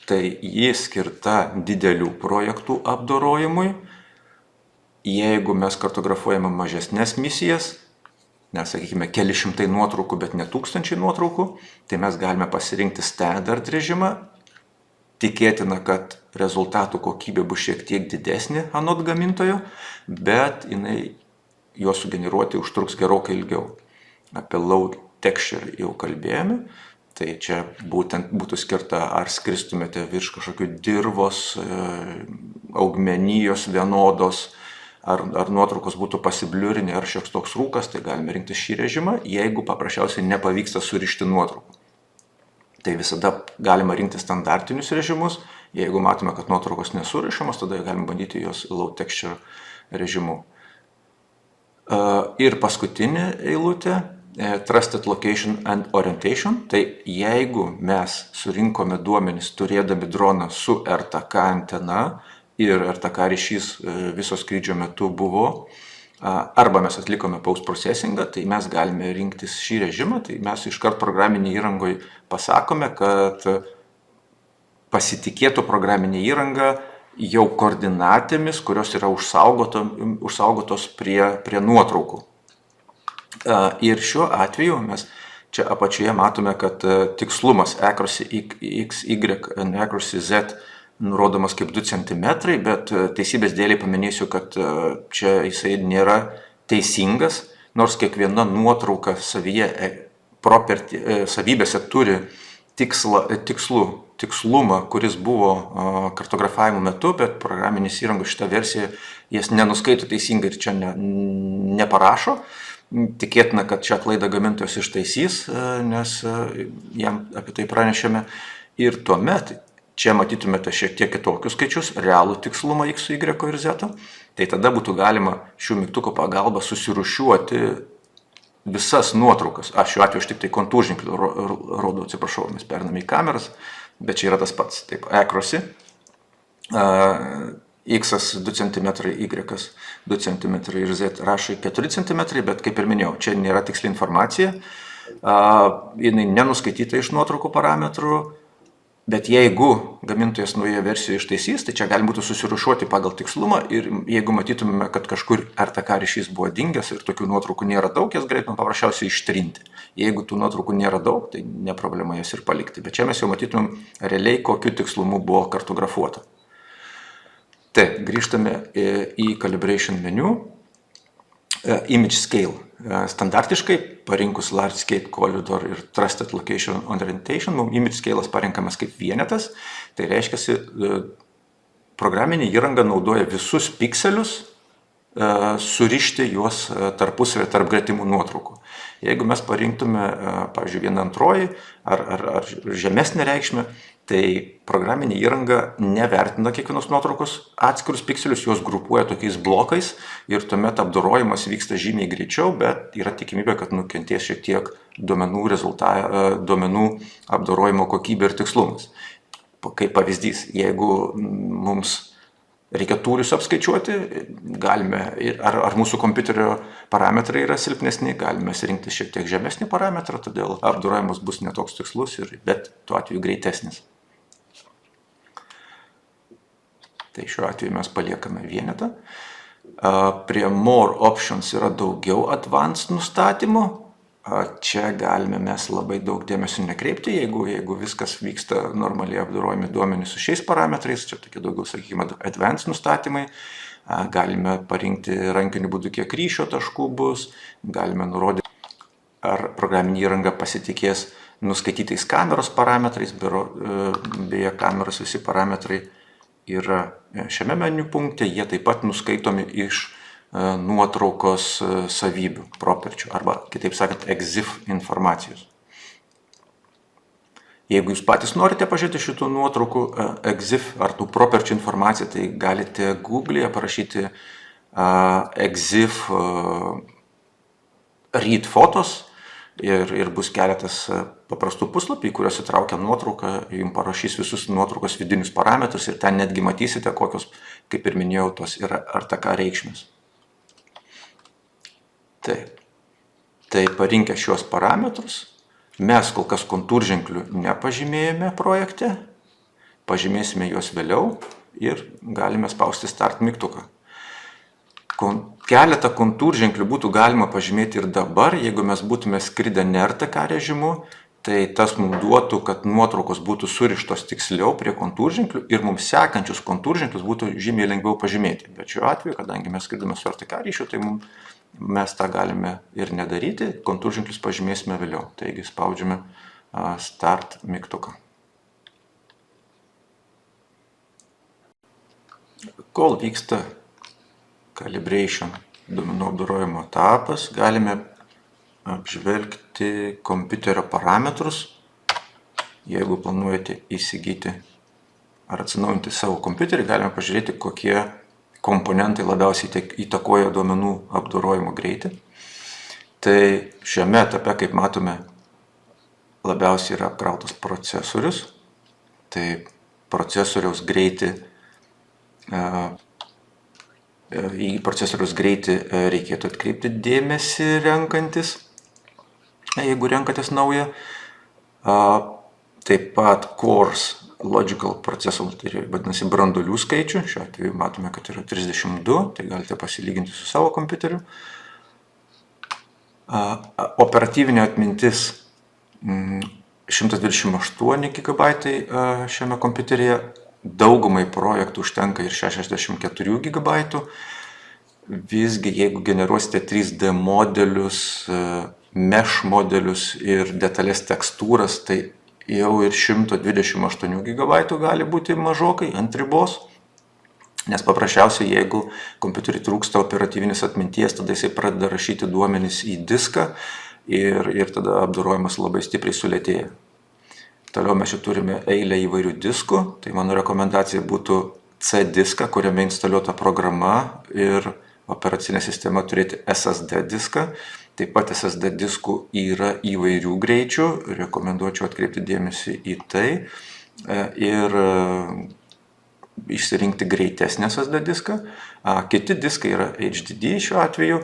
Speaker 1: tai ji skirta didelių projektų apdorojimui. Jeigu mes kartografuojame mažesnės misijas, sakykime, keli šimtai nuotraukų, bet ne tūkstančiai nuotraukų, tai mes galime pasirinkti Standard režimą. Tikėtina, kad rezultatų kokybė bus šiek tiek didesnė anot gamintojo, bet juos sugeneruoti užtruks gerokai ilgiau. Apie Low Texture jau kalbėjome, tai čia būtent būtų skirta, ar skristumėte virš kažkokių dirvos, augmenijos vienodos, ar nuotraukos būtų pasibliurinė, ar šioks toks rūkas, tai galime rinkti šį režimą, jeigu paprasčiausiai nepavyksta surišti nuotraukų. Tai visada galima rinkti standartinius režimus, jeigu matome, kad nuotraukos nesurišamos, tada galime bandyti jos Low Texture režimu. Ir paskutinė eilutė, Trusted Location and Orientation, tai jeigu mes surinkome duomenis turėdami droną su RTK antena ir RTK ryšys viso skrydžio metu buvo, arba mes atlikome post-processingą, tai mes galime rinktis šį režimą, tai mes iškart programinėje įrangoje pasakome, kad pasitikėtų programinė įranga jau koordinatėmis, kurios yra užsaugotos prie nuotraukų. Ir šiuo atveju mes čia apačioje matome, kad tikslumas accuracy x, y and accuracy z nurodomas kaip 2 cm, bet teisybės dėliai paminėsiu, kad čia jisai nėra teisingas, nors kiekviena nuotrauka savybėse turi tikslumą, kuris buvo kartografavimo metu, bet programinis įrangos šitą versiją jas nenuskaito teisingai ir čia neparašo. Tikėtina, kad šią klaidą gamintojas ištaisys, nes jam apie tai pranešėme. Ir tuomet čia matytumėte šiek tiek kitokius skaičius, realų tikslumą x, y ir z. Tai tada būtų galima šių mygtukų pagalba susirūšiuoti visas nuotraukas. Aš šiuo atveju tik tai kontūrženklių rodau, atsiprašau, mes periname į kameras, bet čia yra tas pats. Taip, accuracy, x 2 cm, y 2 cm ir z rašai 4 cm, bet kaip ir minėjau, čia nėra tiksli informacija, jinai nenuskaityta iš nuotraukų parametrų, bet jeigu gamintojas naujoje versijoje ištaisys, tai čia gali būti susirūšiuoti pagal tikslumą ir jeigu matytumėme, kad kažkur RTK ryšys buvo dingęs ir tokių nuotraukų nėra daug, jas galėtume paprasčiausiai ištrinti. Jeigu tų nuotraukų nėra daug, tai ne problema jas ir palikti, bet čia mes jau matytumėm realiai, kokiu tikslumu buvo kartografuota. Taip, grįžtame į calibration meniu, image scale. Standartiškai parinkus large scale corridor ir trusted location orientation, mums image scale'as parinkamas kaip vienetas, tai reiškia, programinė įranga naudoja visus pikselius, surišti juos tarpusavį tarp gretimų nuotraukų. Jeigu mes parinktume, pavyzdžiui, 1/2 ar žemesnę reikšmę, tai programinė įranga nevertina kiekvienos nuotraukos atskirus pikselius, juos grupuoja tokiais blokais ir tuomet apdorojimas vyksta žymiai greičiau, bet yra tikimybė, kad nukentės šiek tiek duomenų apdorojimo kokybė ir tikslumas. Kaip pavyzdys, jeigu mums reikia tūrius apskaičiuoti, galime, ar mūsų kompiuterio parametrai yra silpnesni, galime rinkti šiek tiek žemesnį parametrą, todėl apdorojimas bus netoks tikslus, bet tuo atveju greitesnis. Tai šiuo atveju mes paliekame vienetą. Prie More Options yra daugiau advanced nustatymų. Čia galime mes labai daug dėmesio nekreipti, jeigu viskas vyksta normaliai apdorojami duomenys su šiais parametrais, čia tokie daugiau, sakykime, advanced nustatymai. Galime parinkti rankiniu būdu, kiek ryšio taškų bus, galime nurodyti, ar programinė įranga pasitikės nuskaitytais kameros parametrais, beje, kameros visi parametrai yra šiame meniu punkte, jie taip pat nuskaitomi iš nuotraukos savybių, properčių, arba, kitaip sakant, EXIF informacijos. Jeigu jūs patys norite pažiūrėti šitų nuotraukų EXIF ar tų properčių informaciją, tai galite Google'e parašyti EXIF read photos ir bus keletas paprastų puslapį, kuriuos įtraukia nuotrauką, jums parašys visus nuotraukos vidinius parametrus ir ten netgi matysite, kokios, kaip ir minėjau, tos yra RTK reikšmės. Taip. Tai parinkę šios parametrus, mes kol kas kontūrženklių nepažymėjome projekte, pažymėsime juos vėliau ir galime spausti Start mygtuką. Keletą kontūrženklių būtų galima pažymėti ir dabar, jeigu mes būtume skridę ne RTK režimu, tai tas mums duotų, kad nuotraukos būtų surištos tiksliau prie kontūrženklių ir mums sekančius kontūrženklius būtų žymiai lengviau pažymėti. Bet šiuo atveju, kadangi mes skridame su RTK ryšiu, tai mes tą galime ir nedaryti, kontūrženklius pažymėsime vėliau. Taigi spaudžiame Start mygtuką. Kol vyksta calibration duomenų apdorojimo etapas, galime apžvelgti kompiuterio parametrus. Jeigu planuojate įsigyti ar atsinaujinti savo kompiuterį, galime pažiūrėti, kokie komponentai labiausiai įtakoja duomenų apdorojimo greitį. Tai šiame etape, kaip matome, labiausiai yra apkrautas procesorius. Tai procesoriaus greitį, į procesoriaus greitį reikėtų atkreipti dėmesį renkantis, jeigu renkatės naują. Taip pat cores logical processor, tai vadinasi branduolių skaičių. Šiuo atveju matome, kad yra 32, tai galite pasilyginti su savo kompiuteriu. Operatyvinė atmintis 128 GB šiame kompiuteryje, daugumai projektų užtenka ir 64 GB. Visgi, jeigu generuosite 3D modelius, mesh modelius ir detalės tekstūras, tai jau ir 128 GB gali būti mažokai ant ribos. Nes paprasčiausiai, jeigu kompiuteriui trūksta operatyvinės atminties, tada jisai pradeda rašyti duomenis į diską ir tada apdorojimas labai stipriai sulėtėja. Toliau mes čia turime eilę įvairių diskų, tai mano rekomendacija būtų C diską, kuriame instaliuota programa ir operacinė sistema turėti SSD diską. Taip pat SSD diskų yra įvairių greičių, rekomenduočiau atkreipti dėmesį į tai ir išsirinkti greitesnį SSD diską. Kiti diskai yra HDD šiuo atveju,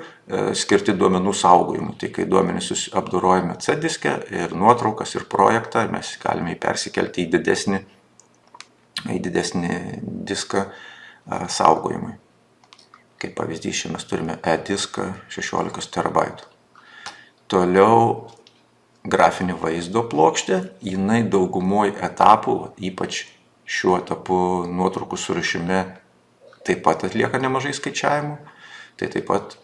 Speaker 1: skirti duomenų saugojimui. Tai kai duomenys apdorojame C diske ir nuotraukas ir projektą, mes galime jį persikelti į didesnį diską saugojimui. Kaip pavyzdys, čia mes turime E-diską 16 TB. Toliau grafinė vaizdo plokštė, jinai daugumoj etapų, ypač šiuo etapu nuotraukų surašime, taip pat atlieka nemažai skaičiavimų. Tai taip pat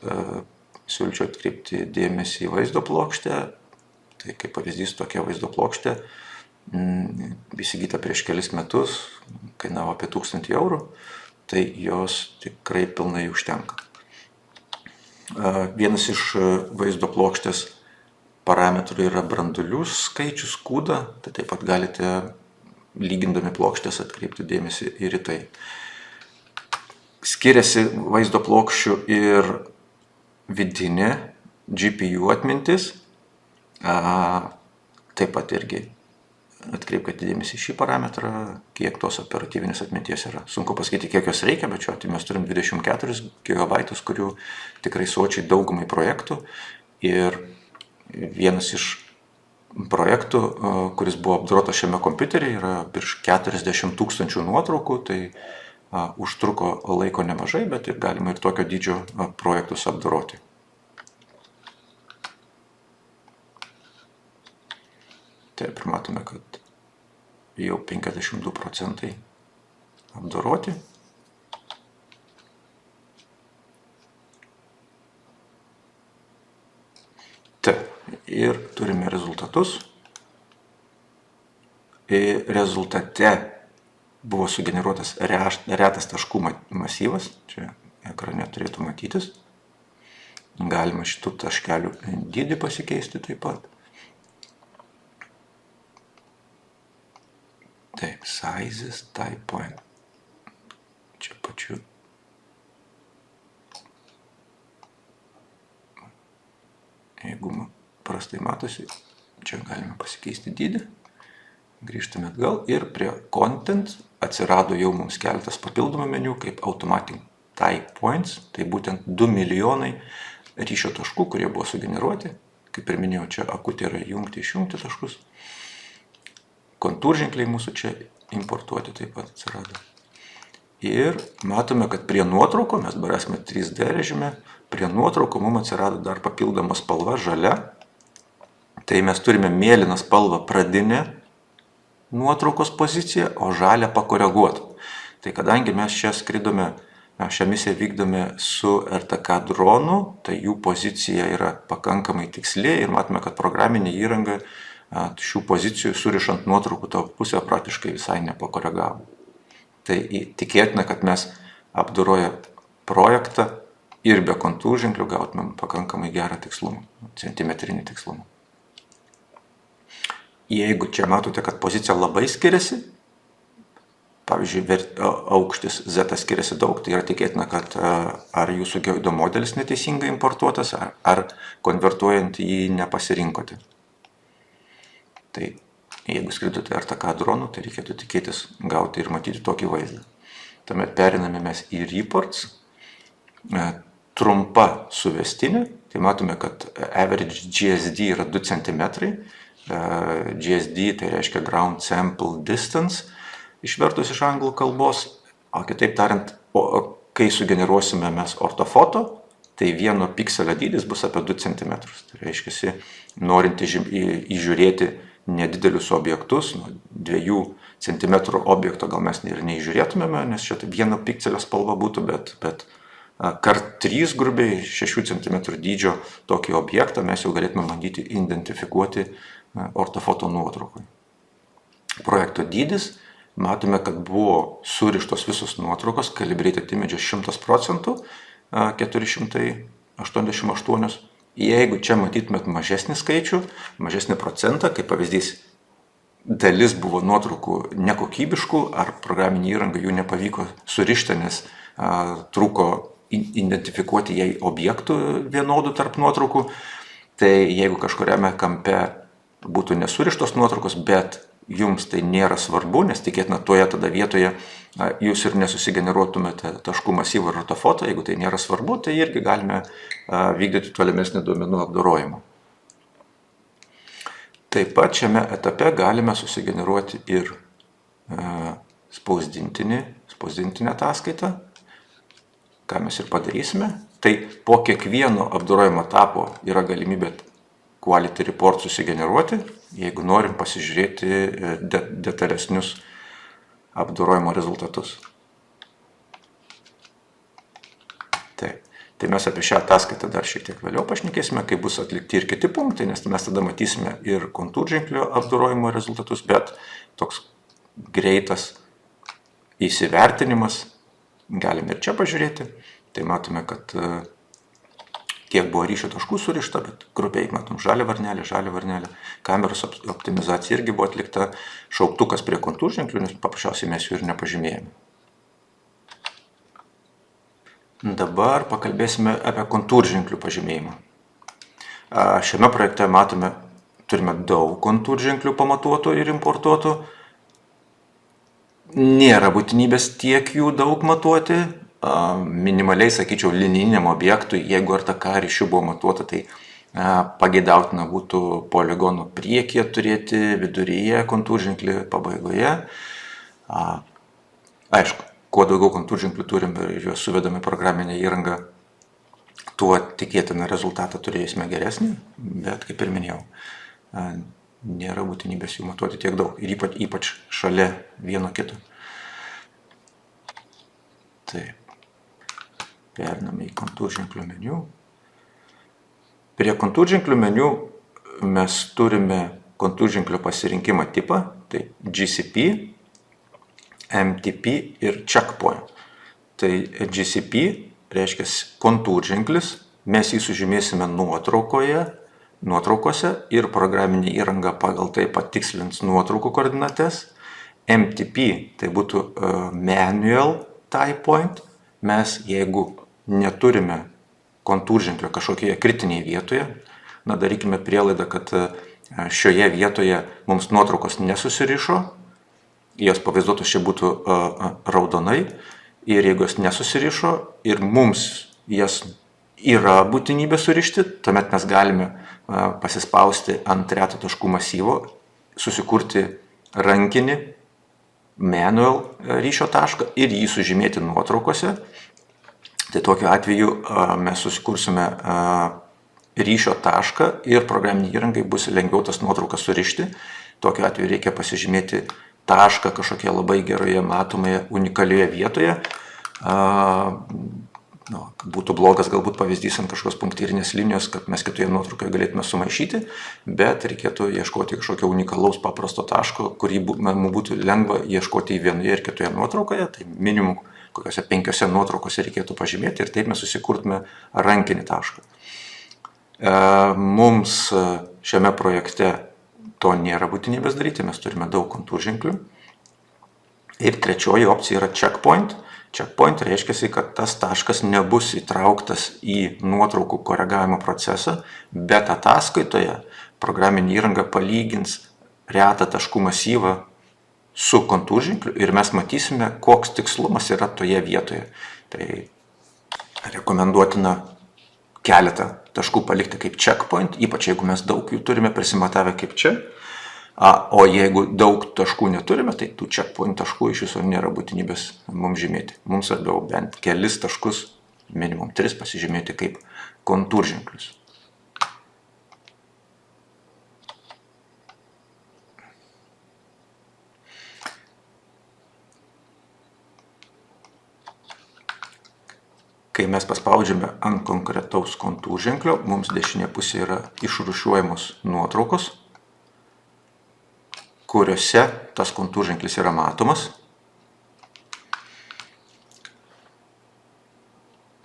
Speaker 1: siūlyčiau atkreipti dėmesį į vaizdo plokštę. Tai kaip pavyzdys, tokia vaizdo plokštė įsigyta prieš kelis metus, kainavo apie 1000 €, tai jos tikrai pilnai užtenka. Vienas iš vaizdo plokštės parametrų yra branduolių skaičius, kūda, tai taip pat galite lygindami plokštės atkreipti dėmesį ir į tai. Skiriasi vaizdo plokščių ir vidinė GPU atmintis. Taip pat irgi atkreipkite dėmesį į šį parametrą, kiek tos operatyvinės atminties yra. Sunku pasakyti, kiek jos reikia, bet šiuo atveju mes turim 24 GB, kurių tikrai sočiai daugumai projektų. Ir vienas iš projektų, kuris buvo apdorotas šiame kompiuteryje, yra virš 40 000 nuotraukų, tai užtruko laiko nemažai, bet ir galima ir tokio dydžio projektus apdoroti. Taip, ir matome, kad jau 52% apdoroti. Taip, ir turime rezultatus. Rezultate buvo sugeneruotas retas taškų masyvas, čia ekrane turėtų matytis. Galima šitų taškelių dydį pasikeisti taip pat. Taip, sizes, type point. Čia pačiu. Jeigu prastai matosi, čia galime pasikeisti dydį. Grįžtame atgal ir prie content atsirado jau mums keletas papildomų meniu, kaip automatic type points, tai būtent 2 milijonai ryšio taškų, kurie buvo sugeneruoti. Kaip ir minėjau, čia akutė yra jungti, išjungti taškus. Kontūrženkliai mūsų čia importuoti taip pat atsirado. Ir matome, kad prie nuotrauko, mes dabar esame 3D režime, prie nuotrauko mums atsirado dar papildoma spalva žalia. Tai mes turime mėlyną spalvą pradinę nuotraukos poziciją, o žalią pakoreguotą. Tai kadangi mes čia skridome, šią misiją vykdome su RTK dronu, tai jų pozicija yra pakankamai tiksli ir matome, kad programinė įranga šių pozicijų surišant nuotraukų tą pusę praktiškai visai nepakoregavo. Tai tikėtina, kad mes apdoroję projektą ir be kontūrženklių gautumėm pakankamai gerą tikslumą, centimetrinį tikslumą. Jeigu čia matote, kad pozicija labai skiriasi, pavyzdžiui, aukštis Z skiriasi daug, tai yra tikėtina, kad ar jūsų geoido modelis neteisingai importuotas, ar konvertuojant jį nepasirinkote. Tai jeigu skridote RTK dronu, tai reikėtų tikėtis gauti ir matyti tokį vaizdą. Tuomet periname mes į reports, trumpa suvestinė, tai matome, kad average GSD yra 2 cm, GSD tai reiškia Ground Sample Distance, išvertus iš anglų kalbos, o kitaip tariant, kai sugeneruosime mes ortofoto, tai vieno pikselio dydis bus apie 2 cm. Tai reiškia, norint įžiūrėti nedidelius objektus, nuo 2 cm objekto gal mes ir neįžiūrėtumėme, nes čia vieno pikselio spalva būtų, bet kart 3 grubiai 6 cm dydžio tokį objektą mes jau galėtume bandyti identifikuoti ortofoto nuotraukoje. Projekto dydis, matome, kad buvo surištos visos nuotraukos, calibrated images 100%, 488. Jeigu čia matytumėt mažesnį skaičių, mažesnį procentą, kaip pavyzdys, dalis buvo nuotraukų nekokybiškų, ar programinė įranga jų nepavyko surišti, nes trūko identifikuoti jai objektų vienodų tarp nuotraukų, tai jeigu kažkuriame kampe būtų nesurištos nuotraukos, bet jums tai nėra svarbu, nes tikėtina toje tada vietoje jūs ir nesusigeneruotumėte taškų masyvų ir ortofoto, jeigu tai nėra svarbu, tai irgi galime vykdyti tolimesnį duomenų apdorojimą. Taip pat šiame etape galime susigeneruoti ir spausdintinę ataskaitą, ką mes ir padarysime. Tai po kiekvieno apdorojimo etapo yra galimybė quality report susigeneruoti, jeigu norim pasižiūrėti detalesnius apdorojimo rezultatus. Tai mes apie šią ataskaitą dar šiek tiek vėliau pašnekėsime, kai bus atlikti ir kiti punktai, nes mes tada matysime ir kontūrženklio apdorojimo rezultatus, bet toks greitas įsivertinimas galime ir čia pažiūrėti. Tai matome, kad kiek buvo ryšio taškų surišta, bet grubiai matom žalią varnelę, kameros optimizacija irgi buvo atlikta, šauktukas prie kontūrženklių, nes paprasčiausiai mes jų ir nepažymėjome. Dabar pakalbėsime apie kontūrženklių pažymėjimą. Šiame projekte matome, turime daug kontūrženklių pamatuotų ir importuotų. Nėra būtinybės tiek jų daug matuoti. Minimaliai, sakyčiau, linijiniam objektui, jeigu RTK ryšiu buvo matuota, tai pageidautina būtų poligono priekyje turėti, viduryje kontūrženklį, pabaigoje. Aišku, kuo daugiau kontūrženklių turim ir juos suvedame programinę įrangą, tuo tikėtina rezultatą turėsime geresnį, bet kaip ir minėjau, nėra būtinybės jų matuoti tiek daug ir ypač šalia vieno kito. Taip. Periname į kontūrženklių meniu. Prie kontūrženklių meniu mes turime kontūrženklio pasirinkimą tipą, tai GCP, MTP ir checkpoint. Tai GCP reiškia kontūrženklis, mes jį sužymėsime nuotraukose ir programinė įranga pagal tai patikslins nuotraukų koordinates. MTP tai būtų manual type point. Mes, jeigu neturime kontūrženklio kažkokioje kritinėje vietoje, darykime prielaidą, kad šioje vietoje mums nuotraukos nesusirišo, jos pavaizduotos čia būtų raudonai, ir jeigu jos nesusirišo ir mums jas yra būtinybė surišti, tuomet mes galime pasispausti ant reto taškų masyvo, susikurti rankinį manual ryšio tašką ir jį sužymėti nuotraukose. Tai tokiu atveju mes susikursime ryšio tašką ir programinė įrangai bus lengviau tas nuotraukas surišti. Tokiu atveju reikia pasižymėti tašką kažkokie labai geroje matomoje unikalioje vietoje. Būtų blogas galbūt pavyzdys ant kažkokios punktyrinės linijos, kad mes kitoje nuotraukoje galėtume sumaišyti, bet reikėtų ieškoti kažkokio unikalaus paprasto taško, kurį mums būtų lengva ieškoti vienoje ir kitoje nuotraukoje. Tai minimum kokiose 5 nuotraukose reikėtų pažymėti ir taip mes susikurtume rankinį tašką. Mums šiame projekte to nėra būtinybės daryti, mes turime daug kontūrženklių. Ir trečioji opcija yra checkpoint. Checkpoint reiškia, kad tas taškas nebus įtrauktas į nuotraukų koregavimo procesą, bet ataskaitoje programinė įranga palygins retą taškų masyvą su kontūrženkliu ir mes matysime, koks tikslumas yra toje vietoje. Tai rekomenduotina keletą taškų palikti kaip checkpoint, ypač jeigu mes daug jų turime prisimatavę kaip čia. O jeigu daug taškų neturime, tai tų checkpoint taškų iš viso nėra būtinybės mums žymėti. Mums svarbiau bent kelis taškus, minimum 3 pasižymėti kaip kontūrženklius. Kai mes paspaudžiame ant konkretaus kontūrženklio, mums dešinė pusė yra išrūšiuojamos nuotraukos, kuriuose tas kontūrženklis yra matomas.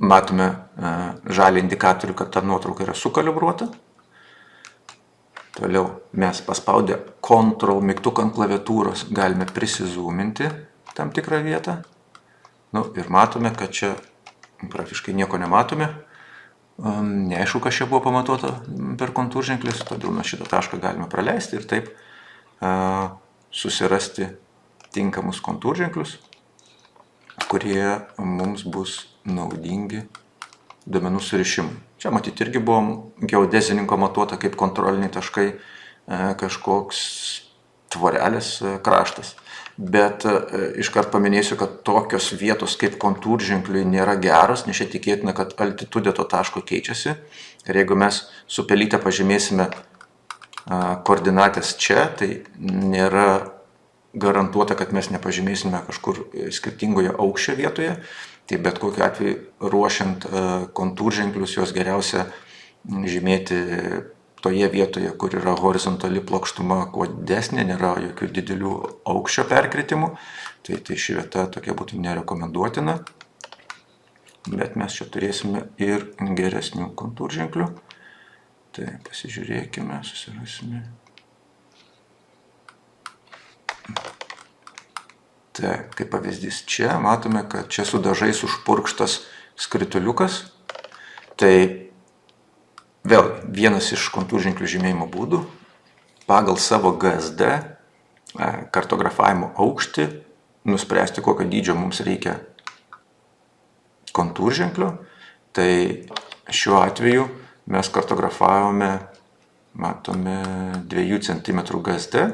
Speaker 1: Matome žalią indikatorių, kad ta nuotrauka yra sukalibruota. Toliau mes paspaudę Ctrl mygtuką ant klaviatūros galime prisizūminti tam tikrą vietą. Ir matome, kad čia praktiškai nieko nematome. Neaišku, kas čia buvo pamatuota per kontūrženklis, todėl mes šitą tašką galime praleisti ir taip susirasti tinkamus kontūrženklius, kurie mums bus naudingi duomenų surišimui. Čia matyti irgi buvo geodezininko matuota kaip kontroliniai taškai kažkoks tvorelės kraštas. Bet iškart paminėsiu, kad tokios vietos kaip kontūrženkliui nėra geros, nes čia tikėtina, kad altitudė to taško keičiasi. Ir jeigu mes su pelyte pažymėsime koordinatės čia, tai nėra garantuota, kad mes nepažymėsime kažkur skirtingoje aukščio vietoje. Tai bet kokiu atveju ruošiant kontūrženklius juos geriausia žymėti toje vietoje, kur yra horizontali plokštuma kuo didesnė, nėra jokių didelių aukščio perkritimų. Tai ši vieta tokia būtų nerekomenduotina. Bet mes čia turėsime ir geresnių kontūrženklių. Tai pasižiūrėkime, susirasime. Tai kaip pavyzdys čia, matome, kad čia su dažais užpurkštas skrituliukas. Tai vėl vienas iš kontūrženklių žymėjimo būdų pagal savo GSD kartografavimo aukštį nuspręsti, kokio dydžio mums reikia kontūrženklio. Tai šiuo atveju mes kartografavome, matome 2 cm GSD.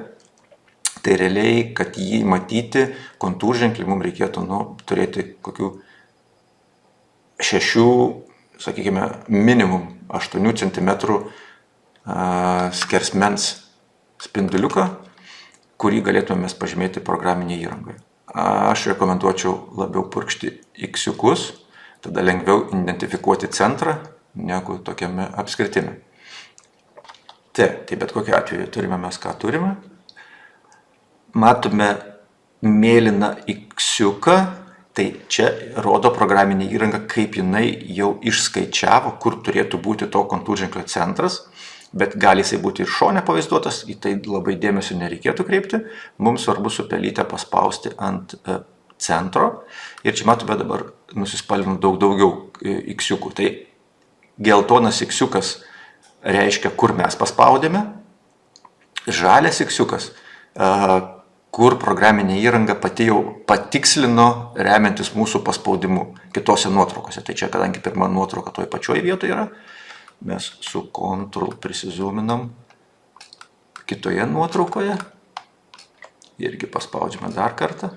Speaker 1: Tai realiai, kad jį matyti kontūrženklį, mums reikėtų turėti kokių 6, sakykime, minimum 8 cm skersmens spinduliuką, kurį galėtume mes pažymėti programinėje įrangoje. Aš rekomenduočiau labiau purkšti X-iukus, tada lengviau identifikuoti centrą negu tokiame apskritime. Tai bet kokiu atveju turime mes ką turime. Matome mėlyną X-iuką, tai čia rodo programinė įranga, kaip jinai jau išskaičiavo, kur turėtų būti to kontūrženklio centras, bet gali jisai būti ir šone pavaizduotas, į tai labai dėmesio nereikėtų kreipti. Mums svarbu su pelyte paspausti ant centro ir čia matome dabar nusispalvino daug daugiau X-iukų. Tai geltonas X-iukas reiškia, kur mes paspaudėme, žalias X-iukas, kur programinė įranga pati jau patikslino remiantis mūsų paspaudimu kitose nuotraukose. Tai čia, kadangi pirma nuotrauka toj pačioj vietoje yra, mes su Ctrl prisizūminam kitoje nuotraukoje, irgi paspaudžiame dar kartą.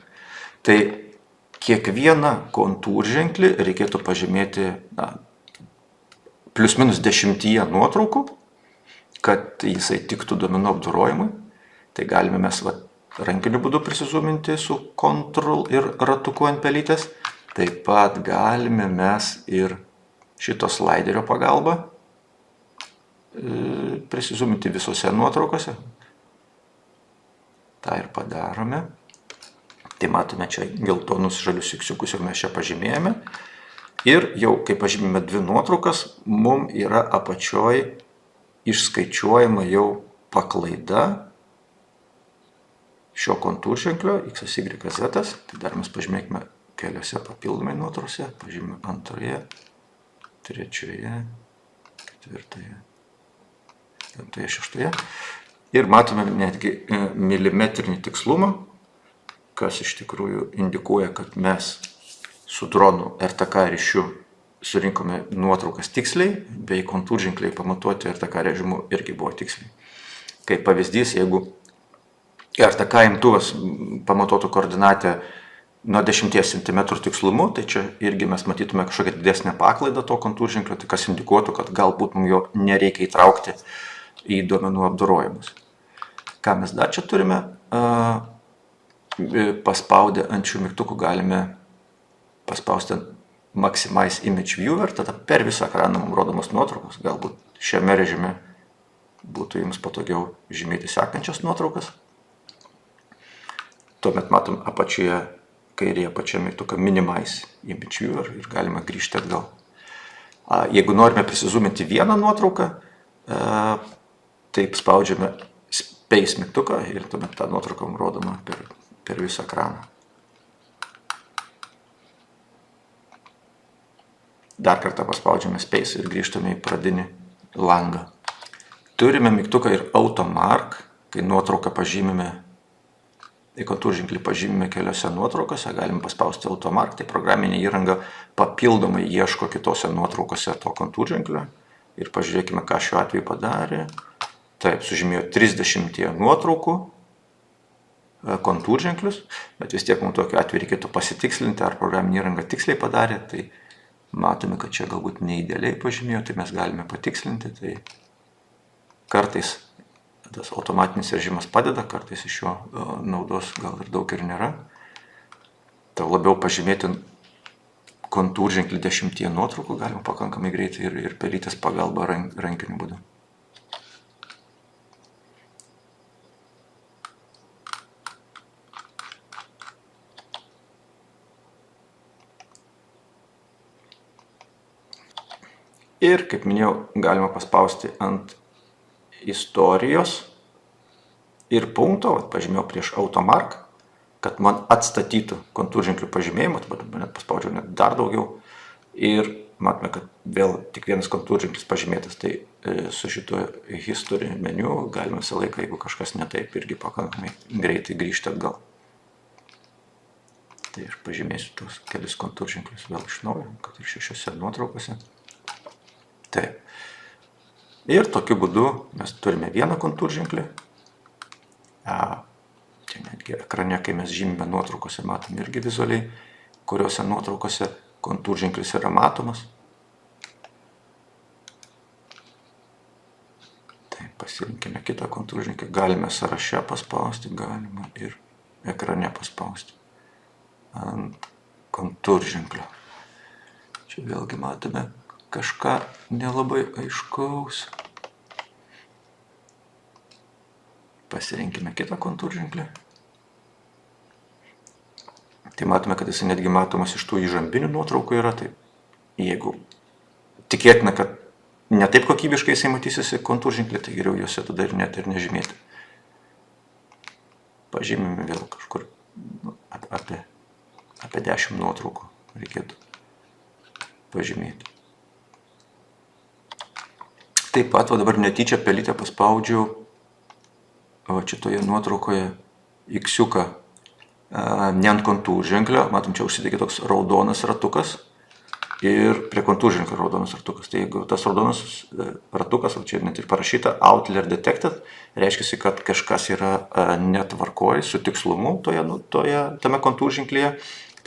Speaker 1: Tai kiekvieną kontūrženklį reikėtų pažymėti plius minus 10 nuotraukų, kad jisai tiktų duomenų apdorojimui. Tai galime mes rankiniu būdu prisizūminti su Ctrl ir ratuku ant pelytės. Taip pat galime mes ir šito slaiderio pagalba prisizūminti visose nuotraukose. Ta ir padarome. Tai matome čia geltonus žalius X-iukus ir mes čia pažymėjome. Ir jau, kai pažymime 2 nuotraukas, mums yra apačioj išskaičiuojama jau paklaida šio kontūrženklio X, Y, Z. Tai dar mes pažymėkime keliose papildomai nuotraukose. Pažymime 2, 3, 4, 5, 6. Ir matome netgi milimetrinį tikslumą, kas iš tikrųjų indikuoja, kad mes su dronu RTK ryšiu surinkome nuotraukas tiksliai, bei kontūrženkliai pamatuoti RTK režimu irgi buvo tiksliai. Kaip pavyzdys, jeigu RTK imtuvas pamatuotų koordinatę nuo 10 cm tikslumu, tai čia irgi mes matytume kažkokią didesnę paklaidą to kontūrženklio, tai kas indikuotų, kad galbūt mums jo nereikia įtraukti į duomenų apdorojimus. Ką mes dar čia turime? Paspaudę ant šių mygtukų galime paspausti Maximize Image Viewer, tada per visą ekraną mums rodomos nuotraukos, galbūt šiame režime būtų jums patogiau žymėti sekančias nuotraukas. Tuomet matom apačioje, kairėje apačioje mygtuką Minimize Image Viewer ir galima grįžti atgal. Jeigu norime prisizuminti vieną nuotrauką, taip spaudžiame Space mygtuką ir tuomet tą nuotrauką rodoma per visą ekraną. Dar kartą paspaudžiame Space ir grįžtame į pradinį langą. Turime mygtuką ir Automark, kai nuotrauką pažymime, į kontūrženklį pažymime keliose nuotraukose, galim paspausti Automark, tai programinė įranga papildomai ieško kitose nuotraukose to kontūrženklio. Ir pažiūrėkime, ką šiuo atveju padarė. Taip, sužymėjo 30 nuotraukų kontūrženklius, bet vis tiek mums tokiu atveju reikėtų pasitikslinti, ar programinė įranga tiksliai padarė. Tai matome, kad čia galbūt neidealiai pažymėjo, tai mes galime patikslinti. Tai kartais tas automatinis režimas padeda, kartais iš jo naudos gal ir daug ir nėra. Tai labiau pažymėti kontūrženklį 10 nuotraukų galima pakankamai greitai ir pelytės pagalba rankiniu būdu. Ir, kaip minėjau, galima paspausti ant istorijos ir punkto, pažymėjau prieš Automark, kad man atstatytų kontūrženklių pažymėjimą, net paspaudžiau net dar daugiau. Ir matome, kad vėl tik vienas kontūrženklis pažymėtas, tai su šituo History meniu galima visą laiką, jeigu kažkas ne taip, irgi pakankamai greitai grįžti atgal. Tai aš pažymėsiu tuos kelis kontūrženklius vėl iš naujo, kad ir 6 nuotraukose. Taip. Ir tokiu būdu mes turime vieną kontūrženklį. Čia netgi ekrane, kai mes žymime nuotraukose, matome irgi vizualiai, kuriuose nuotraukose kontūrženklis yra matomas. Taip, pasirinkime kitą kontūrženklį. Galime sąraše paspausti, galima ir ekrane paspausti ant kontūrženklio. Čia vėlgi matome kažką nelabai aiškaus. Pasirinkime kitą kontūrženklį. Tai matome, kad jis netgi matomas iš tų įžambinių nuotraukų yra. Tai jeigu tikėtina, kad ne taip kokybiškai jisai matysis kontūrženklį, tai geriau juose tada ir net ir nežymėti. Pažymime vėl kažkur apie 10 nuotraukų reikėtų pažymėti. Taip pat dabar netyčia pelytę paspaudžiau šitoje nuotraukoje X-iuką ne ant kontūrženklio. Matom, čia užsidegė toks raudonas ratukas ir prie kontūrženklio raudonas ratukas. Tai jeigu tas raudonas ratukas, čia net ir parašyta Outlier Detected, reiškia, kad kažkas yra netvarkoj su tikslumu tame kontūrženklyje.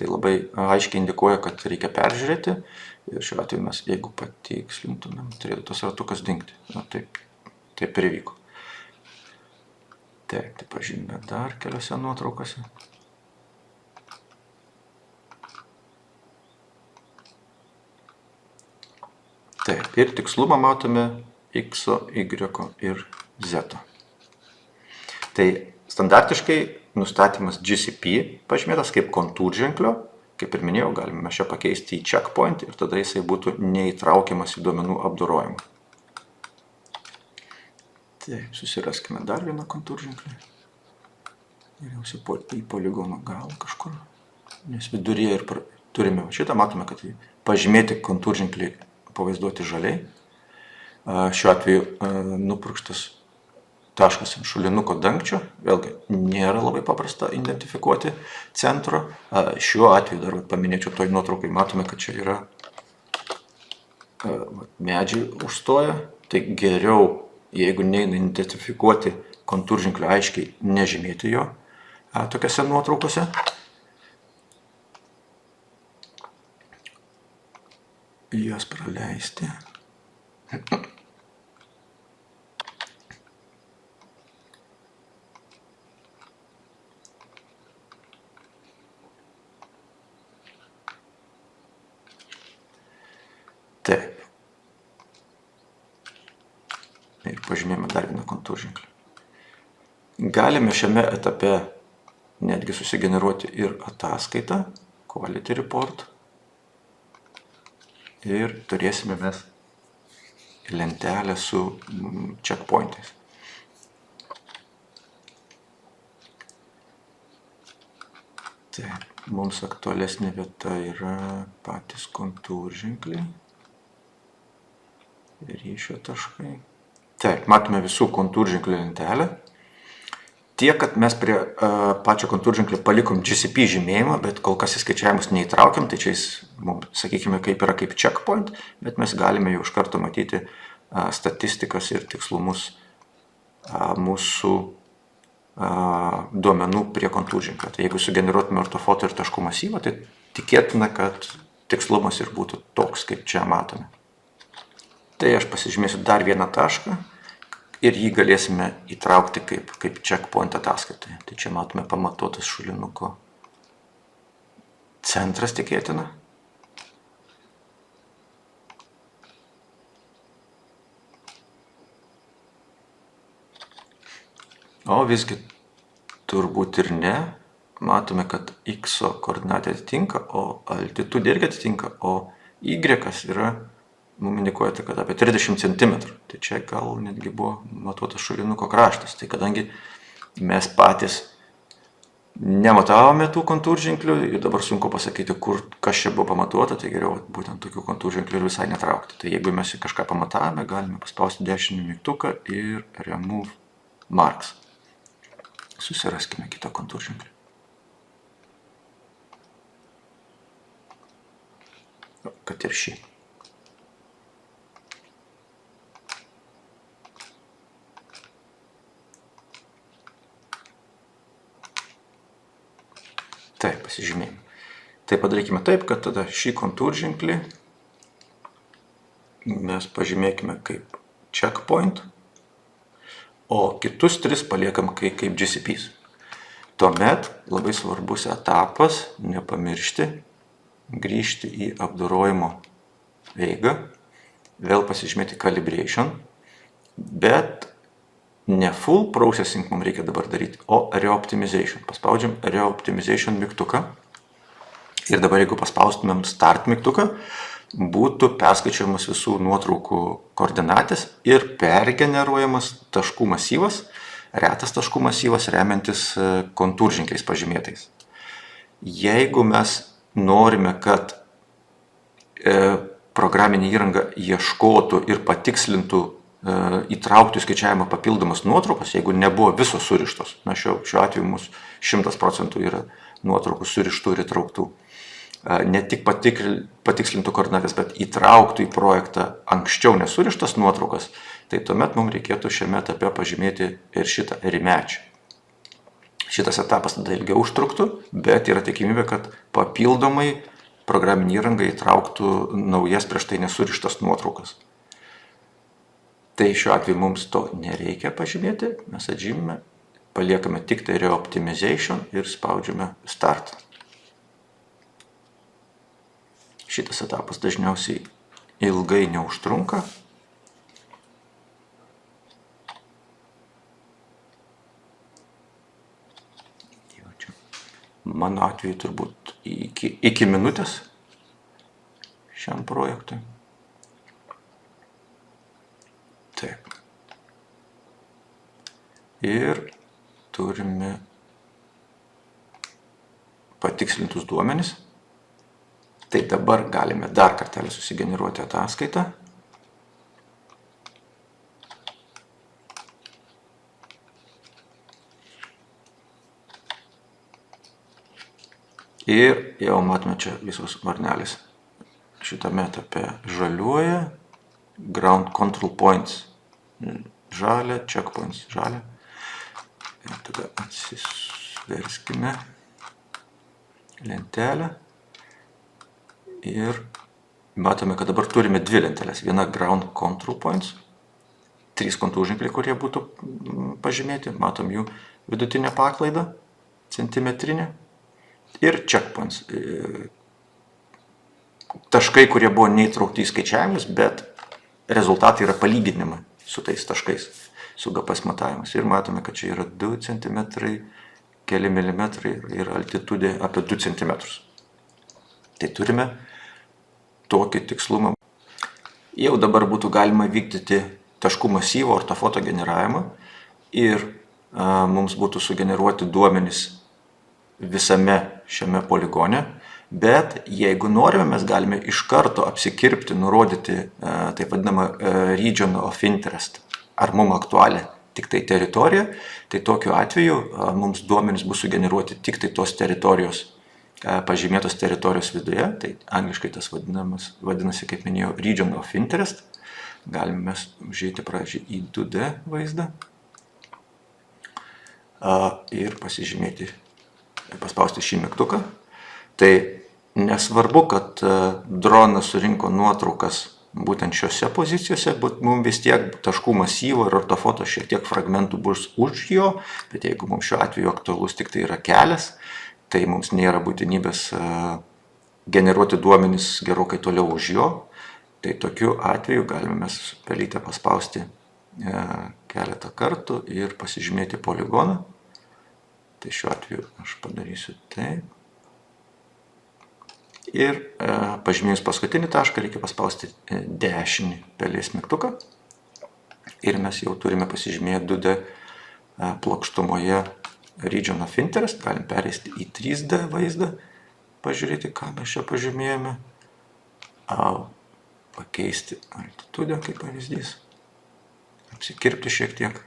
Speaker 1: Tai labai aiškiai indikuoja, kad reikia peržiūrėti. Ir šiuo atveju mes, jeigu patikslintumėm, turėtų tas ratukas dingti. Taip ir įvyko. Taip, tai pažymime dar keliose nuotraukose. Taip, ir tikslumą matome X, Y ir Z. Tai standartiškai nustatymas GCP pažymėtas kaip kontūrženklio. Kaip ir minėjau, galime čia pakeisti į checkpoint ir tada jisai būtų neįtraukiamas į duomenų apdorojimą. Taip, susiraskime dar vieną kontūrženklį. Geriausiai į poligono galą kažkur. Nes viduryje ir turime šitą, matome, kad pažymėti kontūrženklį pavaizduoti žaliai. Šiuo atveju nupurkštas taškas ant šulinuko dangčio, vėlgi nėra labai paprasta identifikuoti centro. Šiuo atveju dar paminėčiau toj nuotraukai, matome, kad čia yra medžiai užstoja, tai geriau, jeigu neina identifikuoti kontūrženklio aiškiai, nežymėti jo tokiose nuotraukose. juos praleisti. Taip. Ir pažymėjome dar vieną kontūrženklį. Galime šiame etape netgi susigeneruoti ir ataskaitą, quality report. Ir turėsime mes lentelę su checkpointais. Taip, mums aktualesnė vieta yra patys kontūrženkliai, ryšio taškai. Taip, matome visų kontūrženklių lentelę. Tiek, kad mes prie pačio kontūrženklio palikom GCP žymėjimą, bet kol kas į skaičiavimus neįtraukiam, tai čia jis, sakykime, kaip yra kaip checkpoint, bet mes galime jau iš karto matyti statistikas ir tikslumus mūsų duomenų prie kontūrženklio. Tai jeigu sugeneruotume ortofoto ir taškų masyvą, tai tikėtina, kad tikslumas ir būtų toks, kaip čia matome. Tai aš pasižymėsiu dar vieną tašką ir jį galėsime įtraukti kaip checkpoint ataskaitoje. Tai čia matome pamatuotas šulinuko centras tikėtina. O visgi turbūt ir ne. Matome, kad X koordinatė atitinka, o altitudė irgi atitinka, o Y yra, mums indikuoja, kad apie 30 cm. Tai čia gal netgi buvo matuotas šulinuko kraštas. Tai kadangi mes patys nematavome tų kontūrženklių ir dabar sunku pasakyti, kas čia buvo pamatuota, tai geriau būtent tokių kontūrženklių ir visai netraukti. Tai jeigu mes kažką pamatavome, galime paspausti dešinį mygtuką ir remove marks. Susiraskime kitą kontūrženklį. Kad ir šį. Taip, pasižymėjim. Tai padarykime taip, kad tada šį kontūrženklį mes pažymėkime kaip checkpoint, o kitus 3 paliekam kaip GCPs. Tuomet labai svarbus etapas nepamiršti grįžti į apdorojimo eigą, vėl pasižymėti calibration, bet ne full processing mums reikia dabar daryti, o reoptimization. Paspaudžiam reoptimization mygtuką ir dabar jeigu paspaustumėm start mygtuką, būtų perskaičiuojamas visų nuotraukų koordinatės ir pergeneruojamas taškų masyvas, retas taškų masyvas remiantis kontūrženkliais pažymėtais. Jeigu mes norime, kad programinė įranga ieškotų ir patikslintų įtrauktų į skaičiavimą papildomas nuotraukos, jeigu nebuvo visos surištos, na šiuo atveju mūsų 100% yra nuotraukų surištų ir įtrauktų, ne tik patikslintų koordinatės, bet įtrauktų į projektą anksčiau nesurištas nuotraukas, tai tuomet mums reikėtų šiame etape pažymėti ir šitą rematch. Šitas etapas tada ilgiau užtruktų, bet yra tikimybė, kad papildomai programinė įranga įtrauktų naujas prieš tai nesurištas nuotraukas. Tai šiuo atveju mums to nereikia pažymėti, mes atžymime, paliekame tik tai reoptimization ir spaudžiame start. Šitas etapas dažniausiai ilgai neužtrunka. Mano atveju turbūt iki minutės šiam projektui. Taip. Ir turime patikslintus duomenis. Tai dabar galime dar kartelį susigeneruoti ataskaitą. Ir jau matome čia visos varnelės. Šitame etape žaliuoja, ground control points žalia, checkpoints žalia. Ir tada atsisverskime lentelę ir matome, kad dabar turime dvi lentelės. Viena ground control points, 3 kontūrženkliai, kurie būtų pažymėti. Matom jų vidutinę paklaidą, centimetrinę. Ir checkpoints. Taškai, kurie buvo neįtraukti į skaičiavimus, bet rezultatai yra palyginimai su tais taškais, su GPS matavimas. Ir matome, kad čia yra 2 cm, keli milimetrai ir altitudė apie 2 cm. Tai turime tokį tikslumą. Jau dabar būtų galima vykdyti taškų masyvo ortofoto generavimą ir mums būtų sugeneruoti duomenys visame šiame poligone, bet jeigu norime, mes galime iš karto apsikirpti, nurodyti taip vadinamą region of interest, ar mums aktualią tik tai teritorija, tai tokiu atveju mums duomenys bus sugeneruoti tik tai tos teritorijos, pažymėtos teritorijos viduje, tai angliškai tas vadinasi, kaip minėjau, region of interest. Galime mes užeiti pradžiai į 2D vaizdą ir pasižymėti, paspausti šį mygtuką. Tai nesvarbu, kad dronas surinko nuotraukas būtent šiose pozicijose, bet mums vis tiek taškų masyvo ir ortofoto šiek tiek fragmentų bus už jo, bet jeigu mums šiuo atveju aktualus tik tai yra kelias, tai mums nėra būtinybės generuoti duomenis gerokai toliau už jo. Tai tokiu atveju galime mes pelytę paspausti keletą kartų ir pasižymėti poligoną. Tai šiuo atveju aš padarysiu taip. Ir pažymėjus paskutinį tašką reikia paspausti dešinį pelės mygtuką. Ir mes jau turime pasižymėję 2D plokštumoje region of interest. Galim pereisti į 3D vaizdą, pažiūrėti, ką mes čia pažymėjome. Pakeisti altitudę kaip pavyzdys, apsikirpti šiek tiek.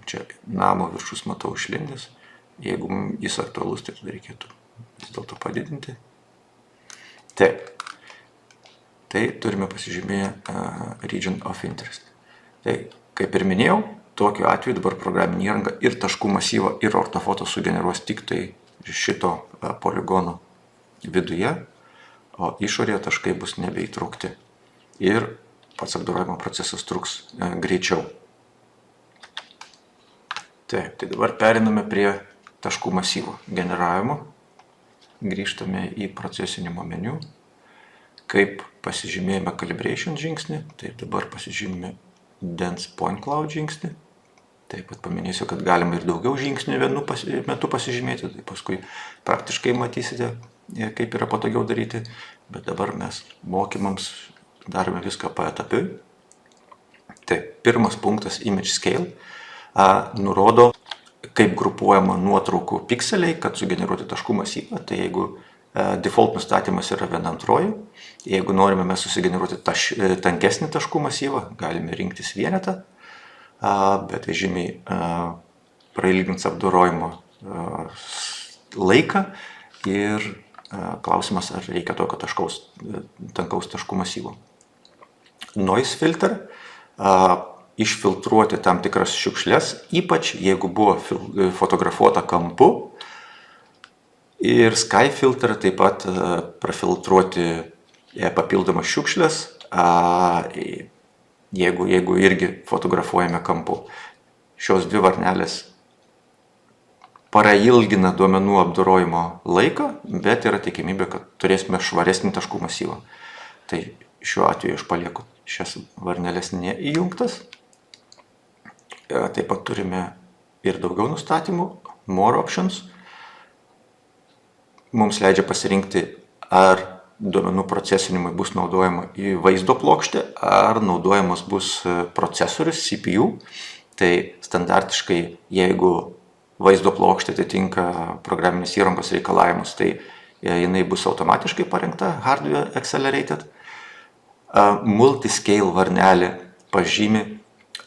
Speaker 1: Čia namo viršus matau išlindęs, jeigu jis aktualus, tai tada reikėtų vis dėlto padidinti. Taip, tai turime pasižymėję region of interest. Tai, kaip ir minėjau, tokiu atveju dabar programinė įranga ir taškų masyvą ir ortofoto sugeneruos tik tai šito poligono viduje, o išorėje taškai bus nebeįtraukti ir pats apdorojimo procesas truks greičiau. Taip, tai dabar periname prie taškų masyvo generavimo. Grįžtame į procesinimo meniu. Kaip pasižymėjome calibration žingsnį, tai dabar pasižymime dense point cloud žingsnį. Taip pat paminėsiu, kad galima ir daugiau žingsnių vienu metu pasižymėti, tai paskui praktiškai matysite, kaip yra patogiau daryti, bet dabar mes mokymams darome viską paetapiui. Tai pirmas punktas image scale nurodo, kaip grupuojama nuotraukų pikseliai, kad sugeneruoti taškų masyvą. Tai jeigu default nustatymas yra 1/2, jeigu norime mes susigeneruoti tankesnį taškų masyvą, galime rinktis vienetą, bet tai žymiai prailgins apdorojimo laiką ir klausimas, ar reikia tokio tankaus taškų masyvo. Noise filter, išfiltruoti tam tikras šiukšles, ypač jeigu buvo fotografuota kampu. Ir sky filter taip pat prafiltruoti papildomas šiukšles, jeigu irgi fotografuojame kampu. Šios dvi varnelės prailgina duomenų apdorojimo laiką, bet yra tikimybė, kad turėsime švaresnį taškų masyvą. Tai šiuo atveju aš palieku šias varnelės neįjungtas. Taip pat turime ir daugiau nustatymų, more options. Mums leidžia pasirinkti, ar duomenų procesinimui bus naudojama į vaizdo plokštę, ar naudojamas bus procesorius, CPU. Tai standartiškai, jeigu vaizdo plokštė atitinka programinės įrangos reikalavimus, tai jinai bus automatiškai parengta hardware accelerated. Multiscale varnelė pažymi,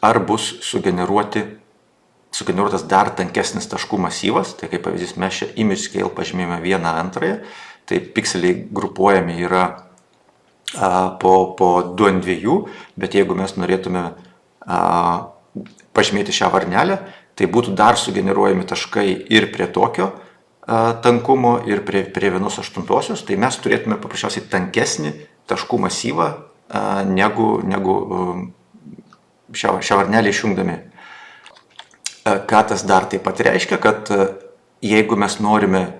Speaker 1: ar bus sugeneruotas dar tankesnis taškų masyvas. Tai kaip pavyzdys, mes čia image scale pažymėjome 1/2, tai pikseliai grupuojami yra po 2/2, bet jeigu mes norėtume pažymėti šią varnelę, tai būtų dar sugeneruojami taškai ir prie tokio tankumo ir prie 1/8, tai mes turėtume paprasčiausiai tankesnį taškų masyvą negu šią varnelę išjungdami. Ką tas dar taip pat reiškia, kad jeigu mes norime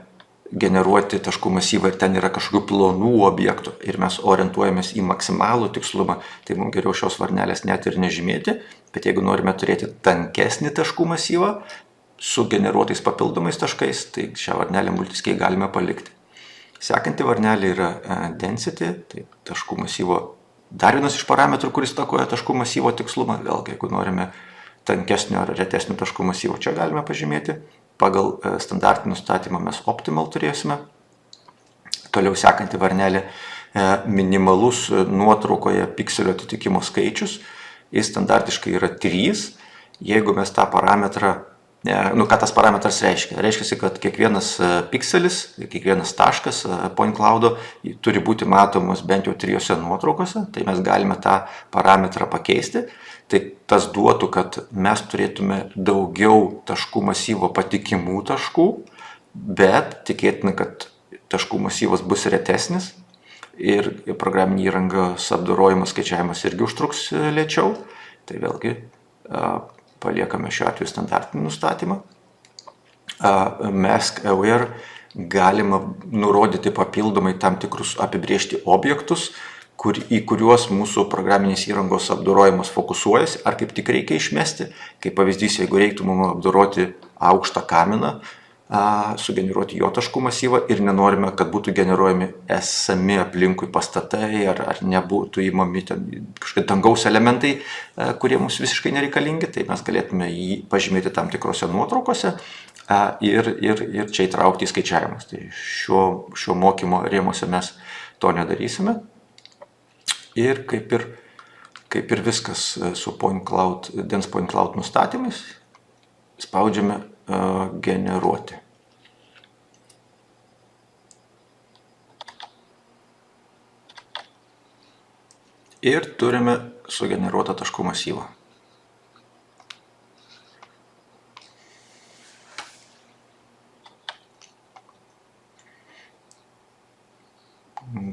Speaker 1: generuoti taškų masyvą ir ten yra kažkokių plonų objektų ir mes orientuojamės į maksimalų tikslumą, tai mums geriau šios varnelės net ir nežymėti, bet jeigu norime turėti tankesnį taškų masyvą su generuotais papildomais taškais, tai šią varnelę multiscale galime palikti. Sekanti varnelė yra density, tai taškų masyvo dar vienas iš parametrų, kuris įtakoja taškų masyvo tikslumą. Vėlgi, jeigu norime tankesnio ar retesnio taškų masyvo, čia galime pažymėti. Pagal standartinį nustatymą mes optimal turėsime. Toliau sekanti varnelė minimalus nuotraukoje pikselio atitikimo skaičius. Jis standartiškai yra 3. Jeigu mes tą parametrą, ką tas parametras reiškia? Reiškia, kad kiekvienas pikselis, kiekvienas taškas point cloudo turi būti matomas bent jau 3 nuotraukose, tai mes galime tą parametrą pakeisti. Tai tas duotų, kad mes turėtume daugiau taškų masyvo patikimų taškų, bet tikėtina, kad taškų masyvas bus retesnis ir programinė įrangos apdorojimas, skaičiavimas irgi užtruks lėčiau. Tai vėlgi paliekame šiuo atveju standartinį nustatymą. Mask aware galima nurodyti papildomai tam tikrus apibriežti objektus, į kuriuos mūsų programinės įrangos apdorojimas fokusuojasi, ar kaip tik reikia išmesti. Kaip pavyzdys, jeigu reiktų mums apdoroti aukštą kaminą, sugeneruoti jo taškų masyvą ir nenorime, kad būtų generuojami esami aplinkui pastatai ar nebūtų įmami kažkokie dangaus elementai, kurie mums visiškai nereikalingi, tai mes galėtume jį pažymėti tam tikrose nuotraukose ir čia įtraukti į skaičiavimus. Tai šio mokymo rėmuose mes to nedarysime. Ir kaip ir viskas su dense point cloud nustatymais, spaudžiame generuoti. Ir turime sugeneruotą taškų masyvą.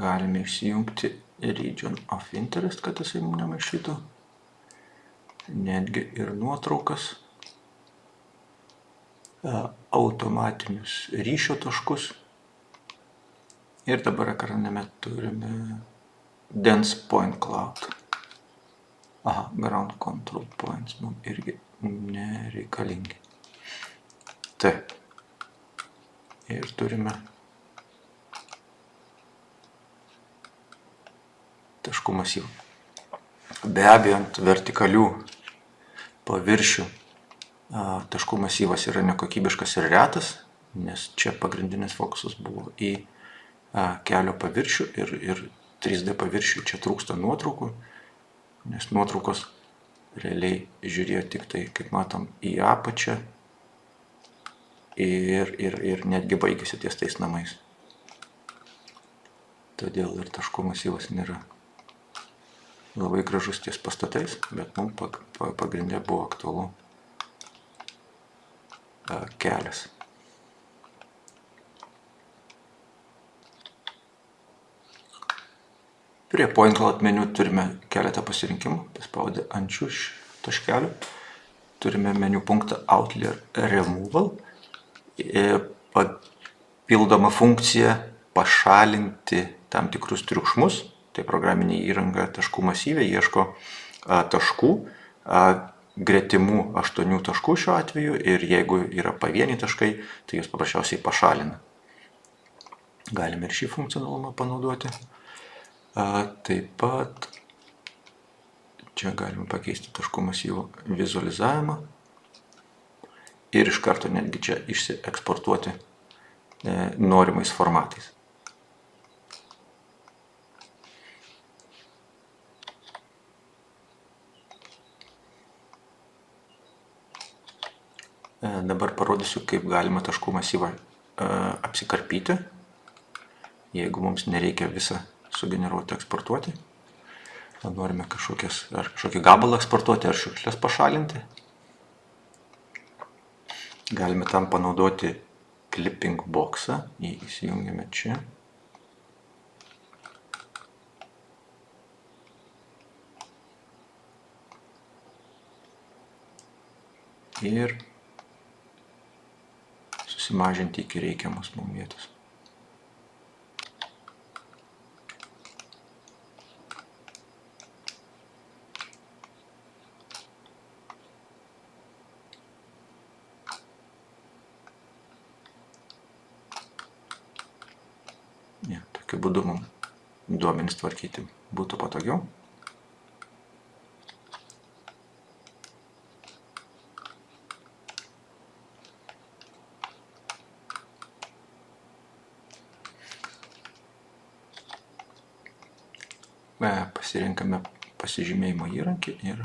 Speaker 1: Galime išsijungti region of interest, kad jisai mums nemaišytų. Netgi ir nuotraukas. Automatinius ryšio taškus. Ir dabar ekrane turime dense point cloud. Ground control points mums irgi nereikalingi. Taip. Ir turime taškų masyvų. Be abejo, ant vertikalių paviršių taškų masyvas yra nekokybiškas ir retas, nes čia pagrindinis fokusas buvo į kelio paviršių ir 3D paviršių čia trūksta nuotraukų, nes nuotraukos realiai žiūrėjo tik tai, kaip matom, į apačią ir netgi baigėsi ties tais namais. Todėl ir taškų masyvas nėra labai gražus ties pastatais, bet mums pagrindė buvo aktualu kelias. Prie point cloud meniu turime keletą pasirinkimų. Paspaudę ant šių taškelių turime meniu punktą Outlier Removal. Papildoma funkcija pašalinti tam tikrus triukšmus. Tai programinė įranga taškų masyve ieško taškų, gretimų 8 taškų šiuo atveju, ir jeigu yra pavieniai taškai, tai juos paprasčiausiai pašalina. Galime ir šį funkcionalumą panaudoti. Taip pat čia galime pakeisti taškų masyvo vizualizavimą ir iš karto netgi čia išsieksportuoti norimais formatais. Dabar parodysiu, kaip galima taškų masyvą apsikarpyti, jeigu mums nereikia visą sugeneruoti, eksportuoti. Norime kažkokį gabalą eksportuoti ar šiukšlės pašalinti. Galime tam panaudoti clipping boxą, jį įsijungiame čia. Ir susimažinti iki reikiamos mums vietos. Tokiu būdu mums duomenis tvarkyti būtų patogiau. Pasirinkame pasižymėjimo įrankį ir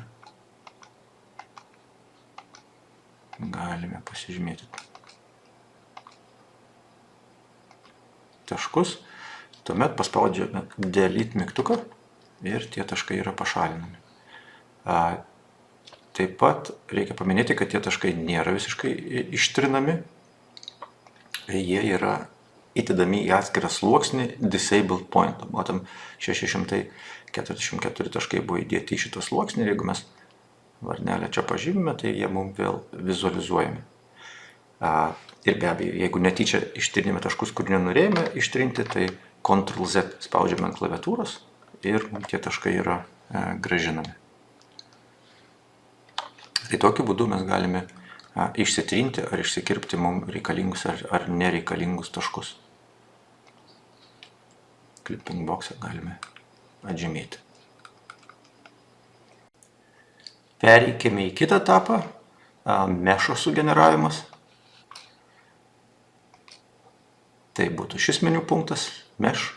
Speaker 1: galime pasižymėti taškus. Tuomet paspaudžiame delete mygtuką ir tie taškai yra pašalinami. Taip pat reikia paminėti, kad tie taškai nėra visiškai ištrinami. Jie yra įdedami į atskirą sluoksnį disabled point. Matom, 644 taškai buvo įdėti į šitą sluoksnį ir jeigu mes varnelę čia pažymime, tai jie mums vėl vizualizuojami. Ir be abejo, jeigu netyčia ištrinime taškus, kur nenorėjome ištrinti, tai Ctrl+Z spaudžiame ant klaviatūros ir tie taškai yra grąžinami. Tai tokiu būdu mes galime išsitrinti ar išsikirpti mums reikalingus ar nereikalingus taškus. Clipping boxą galime atžymėti. Pereikime į kitą etapą, mešo sugeneravimas. Tai būtų šis meniu punktas, mesh.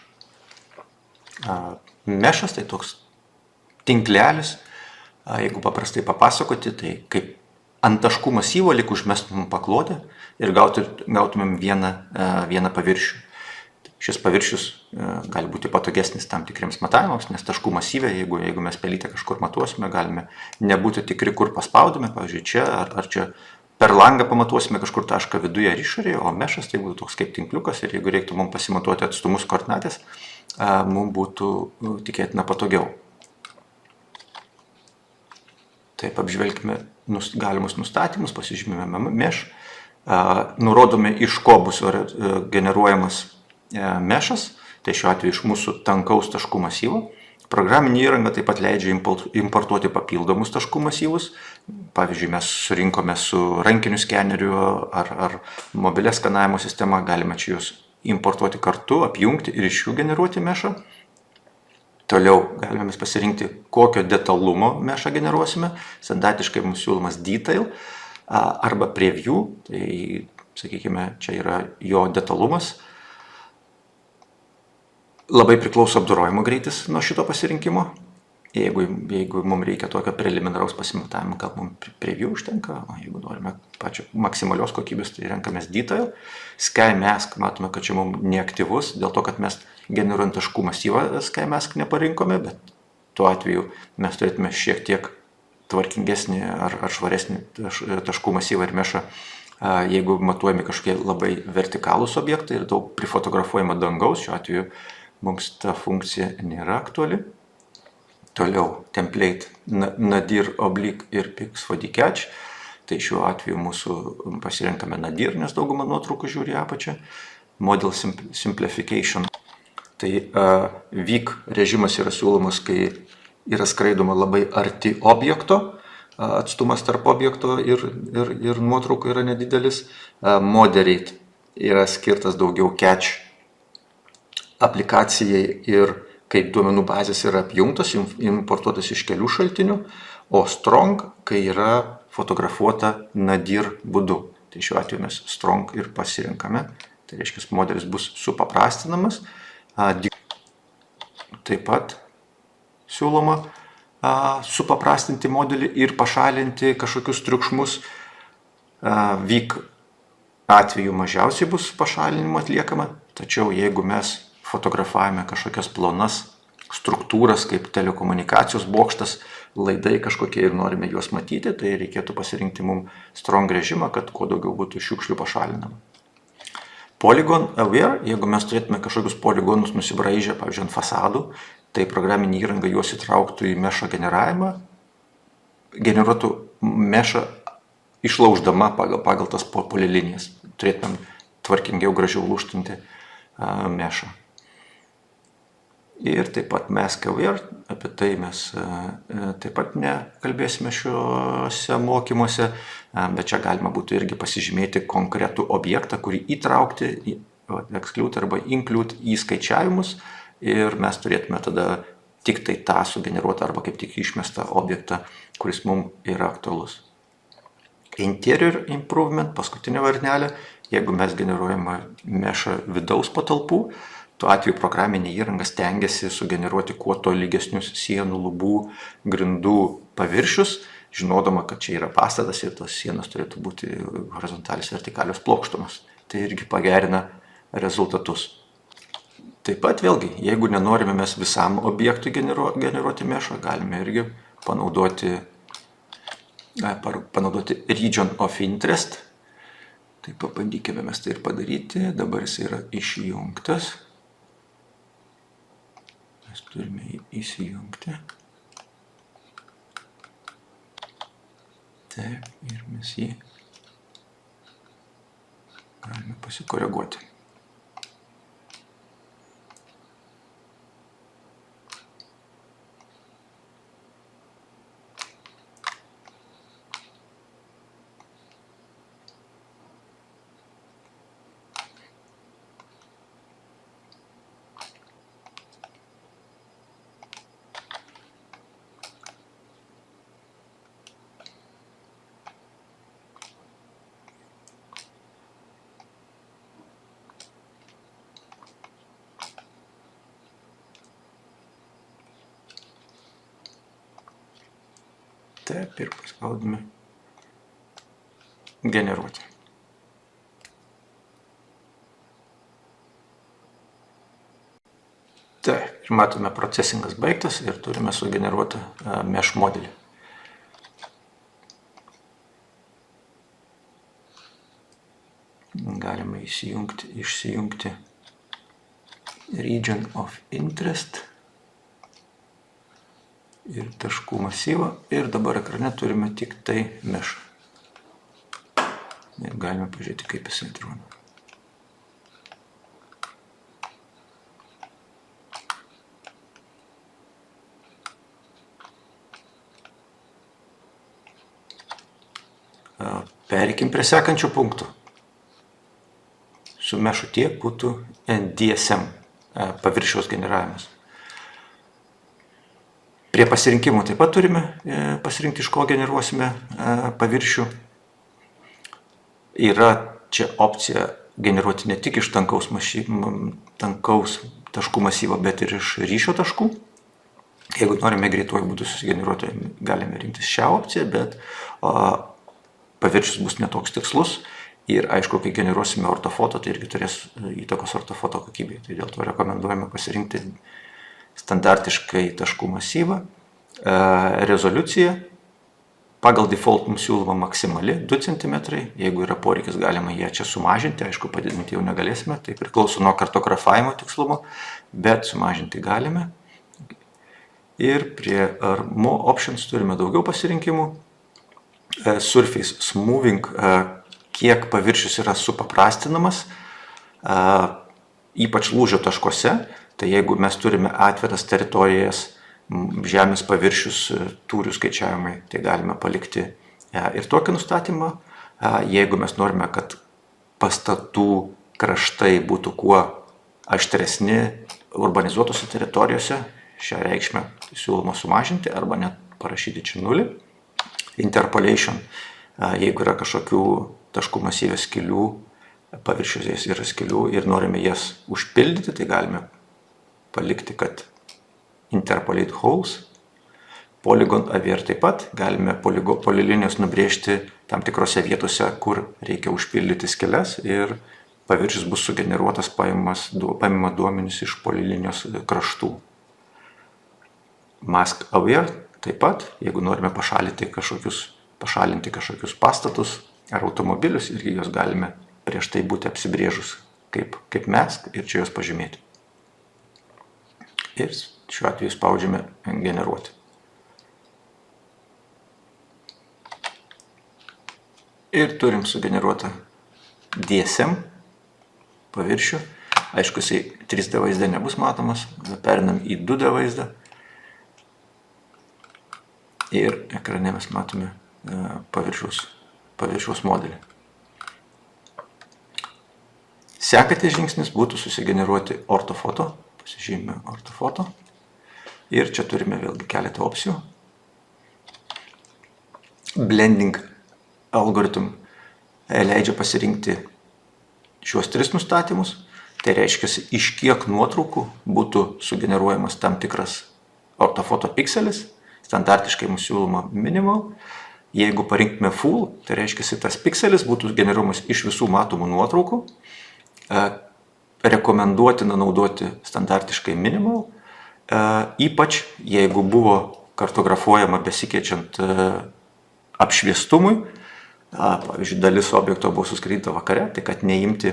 Speaker 1: Mešas tai toks tinklelis, jeigu paprastai papasakoti, tai kaip ant taškų masyvo lyg užmestumėm paklodę ir gautumėm vieną paviršių. Šis paviršius gali būti patogesnis tam tikriems matavimams, nes taškų masyve, jeigu mes pelytę kažkur matuosime, galime nebūti tikri, kur paspaudome, pavyzdžiui, čia ar čia per langą pamatuosime kažkur tašką viduje ar išorėje, o mešas tai būtų toks kaip tinkliukas ir jeigu reiktų mums pasimatuoti atstumus koordinatės, mums būtų tikėtina patogiau. Taip, apžvelgime galimus nustatymus, pasižymime mesh, nurodome iš ko bus generuojamas mešas, tai šiuo atveju iš mūsų tankaus taškų masyvo. Programinė įranga taip pat leidžia importuoti papildomus taškų masyvus. Pavyzdžiui, mes surinkome su rankiniu skeneriu ar mobilia skanavimo sistema, galime čia juos importuoti kartu, apjungti ir iš jų generuoti mešą. Toliau galime mes pasirinkti, kokio detalumo mešą generuosime. Standartiškai mums siūlomas detail arba preview, tai sakykime, čia yra jo detalumas. Labai priklauso apdorojimo greitis nuo šito pasirinkimo. Jeigu mums reikia tokio preliminaraus pasimatavimo, gal mums preview užtenka, o jeigu norime pačio maksimalios kokybės, tai renkamės detail. SkyMask matome, kad čia mums neaktyvus, dėl to, kad mes generuojant taškų masyvą SkyMask neparinkome, bet tuo atveju mes turėtume šiek tiek tvarkingesnį ar švaresnį taškų masyvą ir mešą, jeigu matuojami kažkokie labai vertikalūs objektai ir daug prifotografuojama dangaus, šiuo atveju mums ta funkcija nėra aktuali. Toliau template nadir oblique ir pix4d catch. Tai šiuo atveju mūsų pasirenkame nadir, nes daugumą nuotraukų žiūri apačią. Model simplification. Tai VIC režimas yra siūlomas, kai yra skraidoma labai arti objekto. Atstumas tarp objekto ir nuotraukų yra nedidelis. Moderate yra skirtas daugiau catch aplikacijai ir kai duomenų bazės yra apjungtos, importuotas iš kelių šaltinių, o strong, kai yra fotografuota nadir būdu. Tai šiuo atveju mes strong ir pasirinkame. Tai reiškia, modelis bus supaprastinamas. Taip pat siūloma supaprastinti modelį ir pašalinti kažkokius triukšmus. VIC atveju mažiausiai bus pašalinimo atliekama, tačiau jeigu mes fotografavome kažkokias plonas struktūras, kaip telekomunikacijos bokštas, laidai kažkokie ir norime juos matyti, tai reikėtų pasirinkti mums strong režimą, kad kuo daugiau būtų šiukšlių pašalinama. Polygon aware, jeigu mes turėtume kažkokius poligonus nusibraižę, pavyzdžiui, ant fasadų, tai programinė įranga juos įtrauktų į mešą generavimą, generuotų mešą išlauždama pagal tas polilinijas. Turėtumėm tvarkingiau, gražiau lūštinti mešą. Ir taip pat mask aware, apie tai mes taip pat nekalbėsime šiuose mokymuose, bet čia galima būtų irgi pasižymėti konkretų objektą, kurį įtraukti, exclude arba include į skaičiavimus ir mes turėtume tada tik tai tą sugeneruotą arba kaip tik išmestą objektą, kuris mums yra aktualus. Interior improvement, paskutinė varnelė, jeigu mes generuojame mešą vidaus patalpų, tuo atveju programinė įranga stengiasi sugeneruoti kuo tolygesnius sienų, lubų, grindų paviršius, žinodama, kad čia yra pastatas ir tos sienos turėtų būti horizontalios vertikalios plokštumos. Tai irgi pagerina rezultatus. Taip pat vėlgi, jeigu nenorime mes visam objektui generuoti mešą, galime irgi panaudoti region of interest. Tai pabandykime mes tai ir padaryti. Dabar jis yra išjungtas. Mes turime jį įsijungti. Taip, ir mes jį galime pasikoreguoti. Taip, ir paspaudome generuoti. Taip, ir matome, procesingas baigtas ir turime sugeneruotą mesh modelį. Galime įsijungti, išsijungti region of interest ir taškų masyvą ir dabar ekrane turime tik tai mešą. Ir galime pažiūrėti, kaip jisai atrodo. Pereikim prie sekančių punktų. Su mešu tiek būtų DSM paviršiaus generavimas. Prie pasirinkimų taip pat turime pasirinkti, iš ko generuosime paviršių. Yra čia opcija generuoti ne tik iš tankaus taškų masyvo, bet ir iš ryšio taškų. Jeigu norime greituoju būdu susigeneruoti, galime rinktis šią opciją, bet paviršius bus netoks tikslus. Ir aišku, kai generuosime ortofoto, tai irgi turės įtakos ortofoto kokybei. Tai dėl to rekomenduojame pasirinkti standartiškai taškų masyvą. Rezoliucija pagal default mums siūloma maksimali 2 cm. Jeigu yra poreikis, galima ją čia sumažinti. Aišku, padidinti jau negalėsime. Tai priklauso nuo kartografavimo tikslumo, bet sumažinti galime. Ir prie More Options turime daugiau pasirinkimų. Surface Smoothing, kiek paviršius yra supaprastinamas, ypač lūžio taškuose. Tai jeigu mes turime atviras teritorijas, žemės paviršius, tūrių skaičiavimai, tai galime palikti ir tokį nustatymą. Jeigu mes norime, kad pastatų kraštai būtų kuo aštresni urbanizuotose teritorijose, šią reikšmę siūloma sumažinti arba net parašyti čia 0. Interpolation, jeigu yra kažkokių taškų masyvės skylių, paviršius yra skylių ir norime jas užpildyti, tai galime palikti, kad interpolate holes. Polygon aware taip pat galime polilinijas nubrėžti tam tikrose vietose, kur reikia užpildyti skyles ir paviršius bus sugeneruotas paimama duomenys iš polilinijos kraštų. Mask aware taip pat, jeigu norime pašalinti kažkokius pastatus ar automobilius, irgi jos galime prieš tai būti apsibrėžus kaip mes ir čia juos pažymėti. Ir šiuo atveju spaudžiame generuoti. Ir turim sugeneruotą DSM paviršių. Aišku, jisai 3D vaizde nebus matomas, perinam į 2D vaizdą. Ir ekrane mes matome paviršiaus modelį. Sekantis žingsnis būtų susigeneruoti ortofoto. Pasižymime ortofoto. Ir čia turime vėlgi keletą opcijų. Blending algoritm leidžia pasirinkti šiuos 3 nustatymus. Tai reiškia, iš kiek nuotraukų būtų sugeneruojamas tam tikras ortofoto pikselis. Standartiškai mums siūloma minimal. Jeigu parinktume full, tai reiškia, tas pikselis būtų generuojamas iš visų matomų nuotraukų. Rekomenduotina naudoti standartiškai minimal. Ypač jeigu buvo kartografuojama besikeičiant apšviestumui. Pavyzdžiui, dalis objekto buvo suskraidyta vakare, tai kad neimti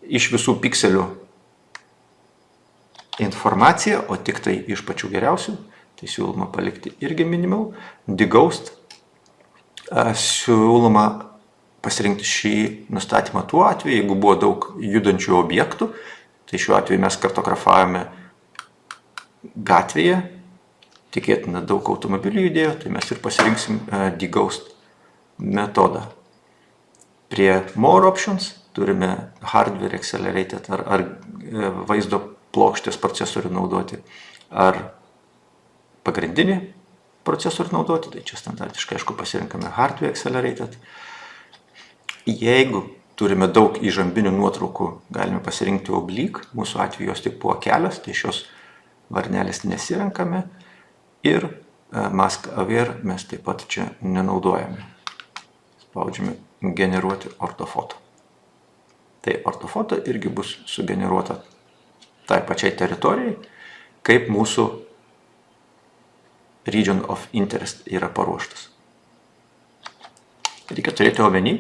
Speaker 1: iš visų pikselių informaciją, o tik tai iš pačių geriausių. Tai siūloma palikti irgi minimal. Deghost siūloma pasirinkti šį nustatymą tuo atveju, jeigu buvo daug judančių objektų. Tai šiuo atveju mes kartografavome gatvėje, tikėtina daug automobilių judėjo, tai mes ir pasirinksim deghost metodą. Prie More Options turime Hardware Accelerated ar vaizdo plokštės procesorių naudoti, ar pagrindinį procesorių naudoti, tai čia standartiškai, aišku, pasirinkame Hardware Accelerated. Jeigu turime daug įžambinių nuotraukų, galime pasirinkti Oblique, mūsų atveju jos tik buvo kelias, tai šios varnelės nesirenkame ir Mask Aware mes taip pat čia nenaudojame. Spaudžiame generuoti ortofoto. Tai ortofoto irgi bus sugeneruota tai pačiai teritorijai, kaip mūsų Region of Interest yra paruoštas. Reikia turėti omeny,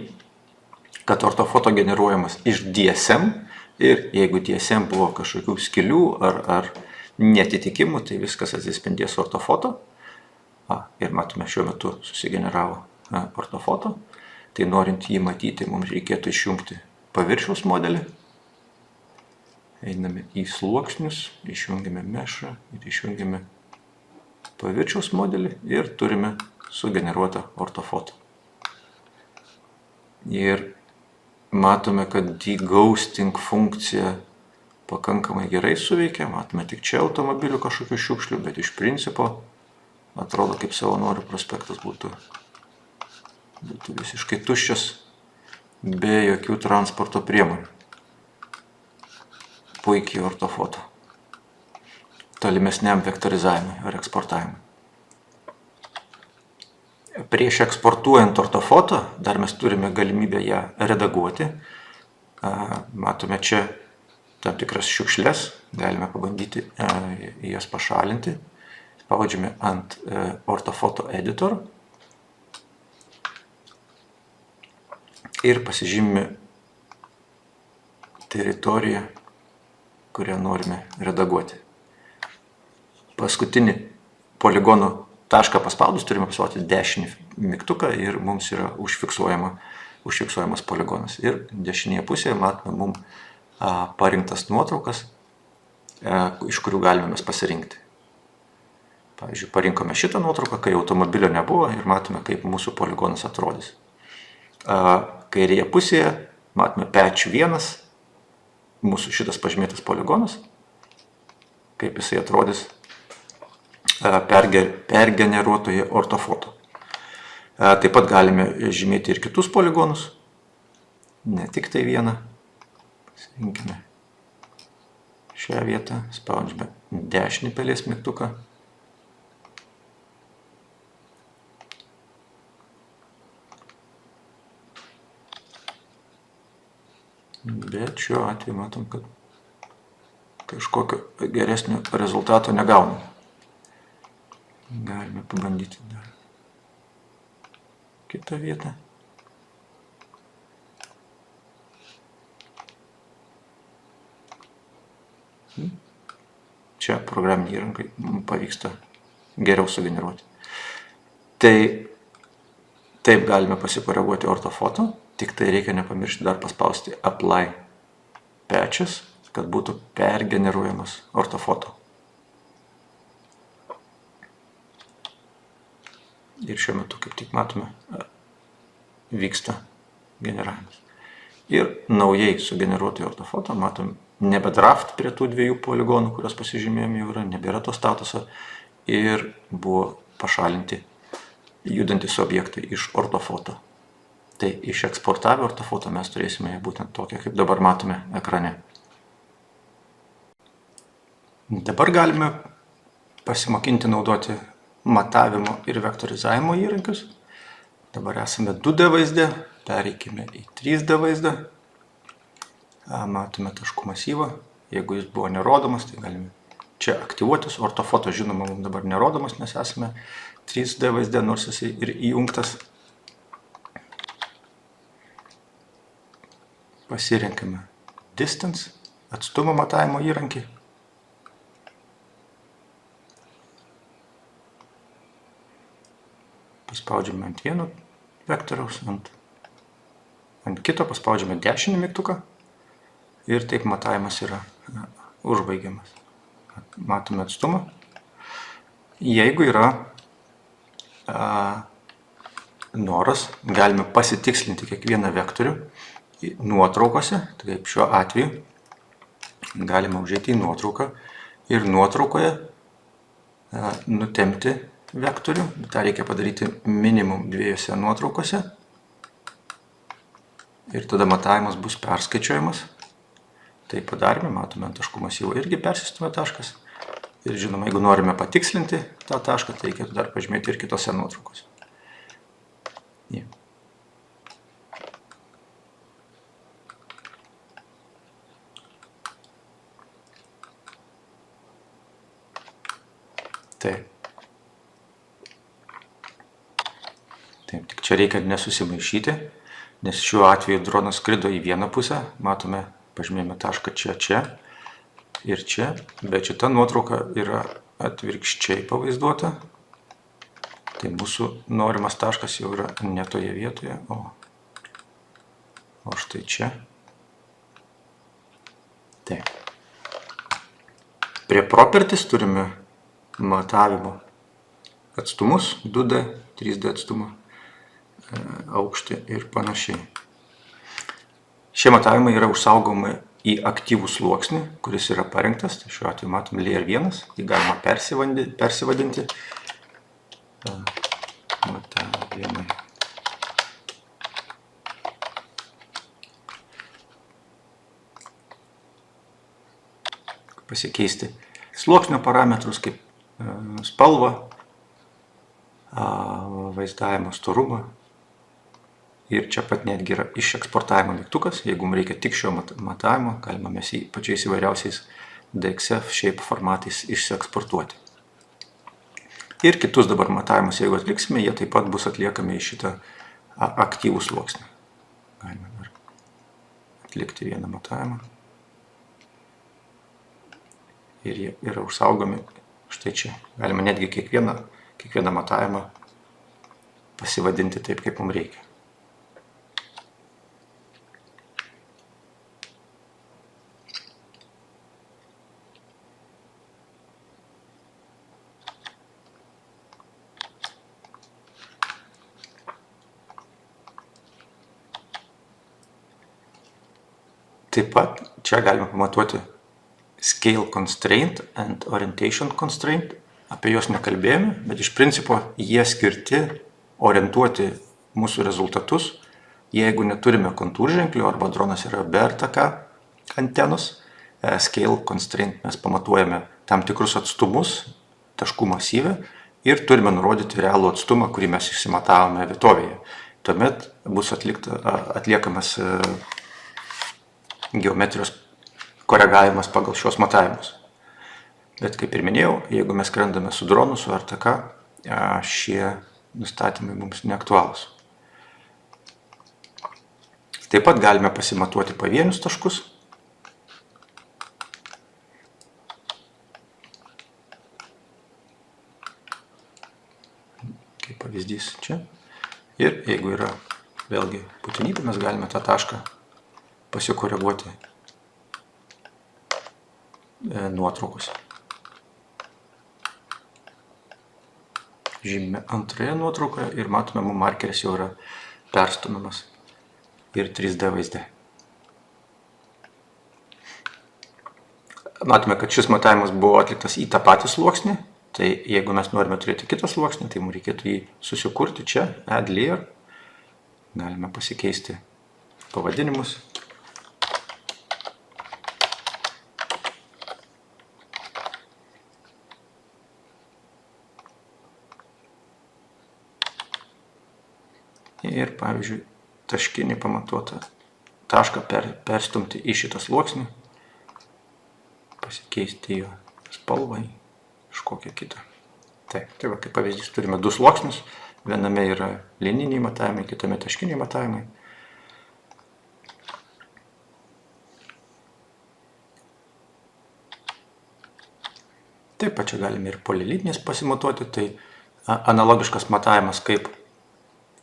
Speaker 1: kad ortofoto generuojamas iš DSM ir jeigu DSM buvo kažkokių skylių ar netitikimų, tai viskas atsispindės ortofoto. Ir matome, šiuo metu susigeneravo ortofoto. Tai norint jį matyti, mums reikėtų išjungti paviršiaus modelį. Einame į sluoksnius, išjungiame mešą ir išjungiame paviršiaus modelį ir turime sugeneruotą ortofotą. Ir matome, kad deghosting funkcija pakankamai gerai suveikia. Matome tik čia automobilių kažkokių šiukšlių, bet iš principo atrodo, kaip Savanorių prospektas būtų visiškai tuščias, be jokių transporto priemonių. Puikiai ortofoto. Tolimesniam vektorizavimui ar eksportavimui. Prieš eksportuojant ortofoto dar mes turime galimybę ją redaguoti. Matome čia tam tikras šiukšles, galime pabandyti jas pašalinti. Spaudžiame ant ortofoto editor ir pasižymime teritoriją, kurią norime redaguoti. Paskutinį poligonų tašką paspaudus turime paspaudyti dešinį mygtuką ir mums yra užfiksuojamas poligonas. Ir dešinėje pusėje matome mums parinktas nuotraukas, iš kurių galime mes pasirinkti. Pavyzdžiui, parinkome šitą nuotrauką, kai automobilio nebuvo ir matome, kaip mūsų poligonas atrodys. Kairėje pusėje matome patch 1, mūsų šitas pažymėtas poligonas, kaip jisai atrodys pergeneruotoje ortofoto. Taip pat galime žymėti ir kitus poligonus, ne tik tai vieną. Pasirinkime šią vietą, spaudžiame dešinį pelės mygtuką. Bet šiuo atveju matom, kad kažkokio geresnio rezultato negauname. Galime pabandyti dar kitą vietą. Čia programinį įrangai pavyksta geriau sugeneruoti. Tai taip galime pasikoreguoti ortofoto, tik tai reikia nepamiršti dar paspausti Apply Patches, kad būtų pergeneruojamas ortofoto. Ir šiuo metu, kaip tik matome, vyksta generavimas. Ir naujai sugeneruoti ortofoto, matom, nebe draft prie tų 2 poligonų, kurios pasižymėjome jau yra, nebėra to statuso ir buvo pašalinti judantis objektai iš ortofoto. Tai išeksportavę ortofoto mes turėsime būtent tokią, kaip dabar matome ekrane. Dabar galime pasimokinti naudoti matavimo ir vektorizavimo įrankius. Dabar esame 2D vaizde, pereikime į 3D vaizdą. Matome taškų masyvą. Jeigu jis buvo nerodomas, tai galime čia aktyvuotis. Ortofoto, žinoma, mums dabar nerodomas, nes esame 3D vaizde, nors jis ir įjungtas. Pasirinkime Distance, atstumo matavimo įrankį. Paspaudžiame ant vieno vektoriaus, ant kito paspaudžiame dešinį mygtuką ir taip matavimas yra užbaigiamas. Matome atstumą. Jeigu yra noras, galime pasitikslinti kiekvieną vektorių nuotraukose, taip šiuo atveju galime užeiti į nuotrauką ir nuotraukoje nutempti vektorių. Ta reikia padaryti minimum 2 nuotraukose ir tada matavimas bus perskaičiuojamas. Tai padarėme, matome ant taškų masyvo irgi persistumė taškas. Ir žinoma, jeigu norime patikslinti tą tašką, tai reikėtų dar pažymėti ir kitose nuotraukose. Taip, tik čia reikia nesusimaišyti, nes šiuo atveju dronas skrido į vieną pusę, matome, pažymėjome tašką čia ir čia, bet šita nuotrauka yra atvirkščiai pavaizduota. Tai mūsų norimas taškas jau yra ne toje vietoje, o štai čia. Taip. Prie properties turime matavimo atstumus, 2D, 3D atstumą, aukštį ir panašiai. Šie matavimai yra užsaugomi į aktyvų sluoksnį, kuris yra parinktas. Tai šiuo atveju matom layer 1, jį galima persivadinti. Matavimai. Pasikeisti sluoksnio parametrus kaip spalvą, vaizdavimo storumą. Ir čia pat netgi yra išeksportavimo mygtukas. Jeigu mums reikia tik šio matavimo, galime mes jį pačiais įvairiausiais DXF shape formatais išsieksportuoti. Ir kitus dabar matavimus, jeigu atliksime, jie taip pat bus atliekami į šitą aktyvų sluoksnį. Galime dar atlikti vieną matavimą. Ir jie yra užsaugomi štai čia. Galima netgi kiekvieną matavimą pasivadinti taip, kaip mums reikia. Taip pat čia galime pamatuoti Scale Constraint and Orientation Constraint. Apie juos nekalbėjome, bet iš principo jie skirti orientuoti mūsų rezultatus. Jeigu neturime kontūrženklių arba dronas yra be RTK antenos, Scale Constraint mes pamatuojame tam tikrus atstumus taškų masyve ir turime nurodyti realų atstumą, kurį mes išsimatavome vietovėje. Tuomet bus atliekamas geometrijos koregavimas pagal šios matavimus. Bet kaip ir minėjau, jeigu mes skrendame su dronu, su RTK, šie nustatymai mums neaktualūs. Taip pat galime pasimatuoti pavienius taškus. pavyzdys čia. Ir jeigu yra vėlgi būtinybė, mes galime tą tašką pasikoreguoti nuotraukose. Žymime antroje nuotraukoje ir matome, mums markeris jau yra perstumiamas ir 3D vaizde. Matome, kad šis matavimas buvo atliktas į tą patį sluoksnį, tai jeigu mes norime turėti kitą sluoksnį, tai mums reikėtų jį susikurti čia, Add Layer. Galime pasikeisti pavadinimus. Ir, pavyzdžiui, taškinį pamatuotą tašką perstumti į šitą sluoksnį, pasikeisti jo spalvą į kažkokią kitą. Tai va, kaip pavyzdys, turime du sluoksnius, viename yra lininiai matavimai, kitame taškiniai matavimai. Taip pat čia galime ir polilinijas pasimatuoti, tai analogiškas matavimas, kaip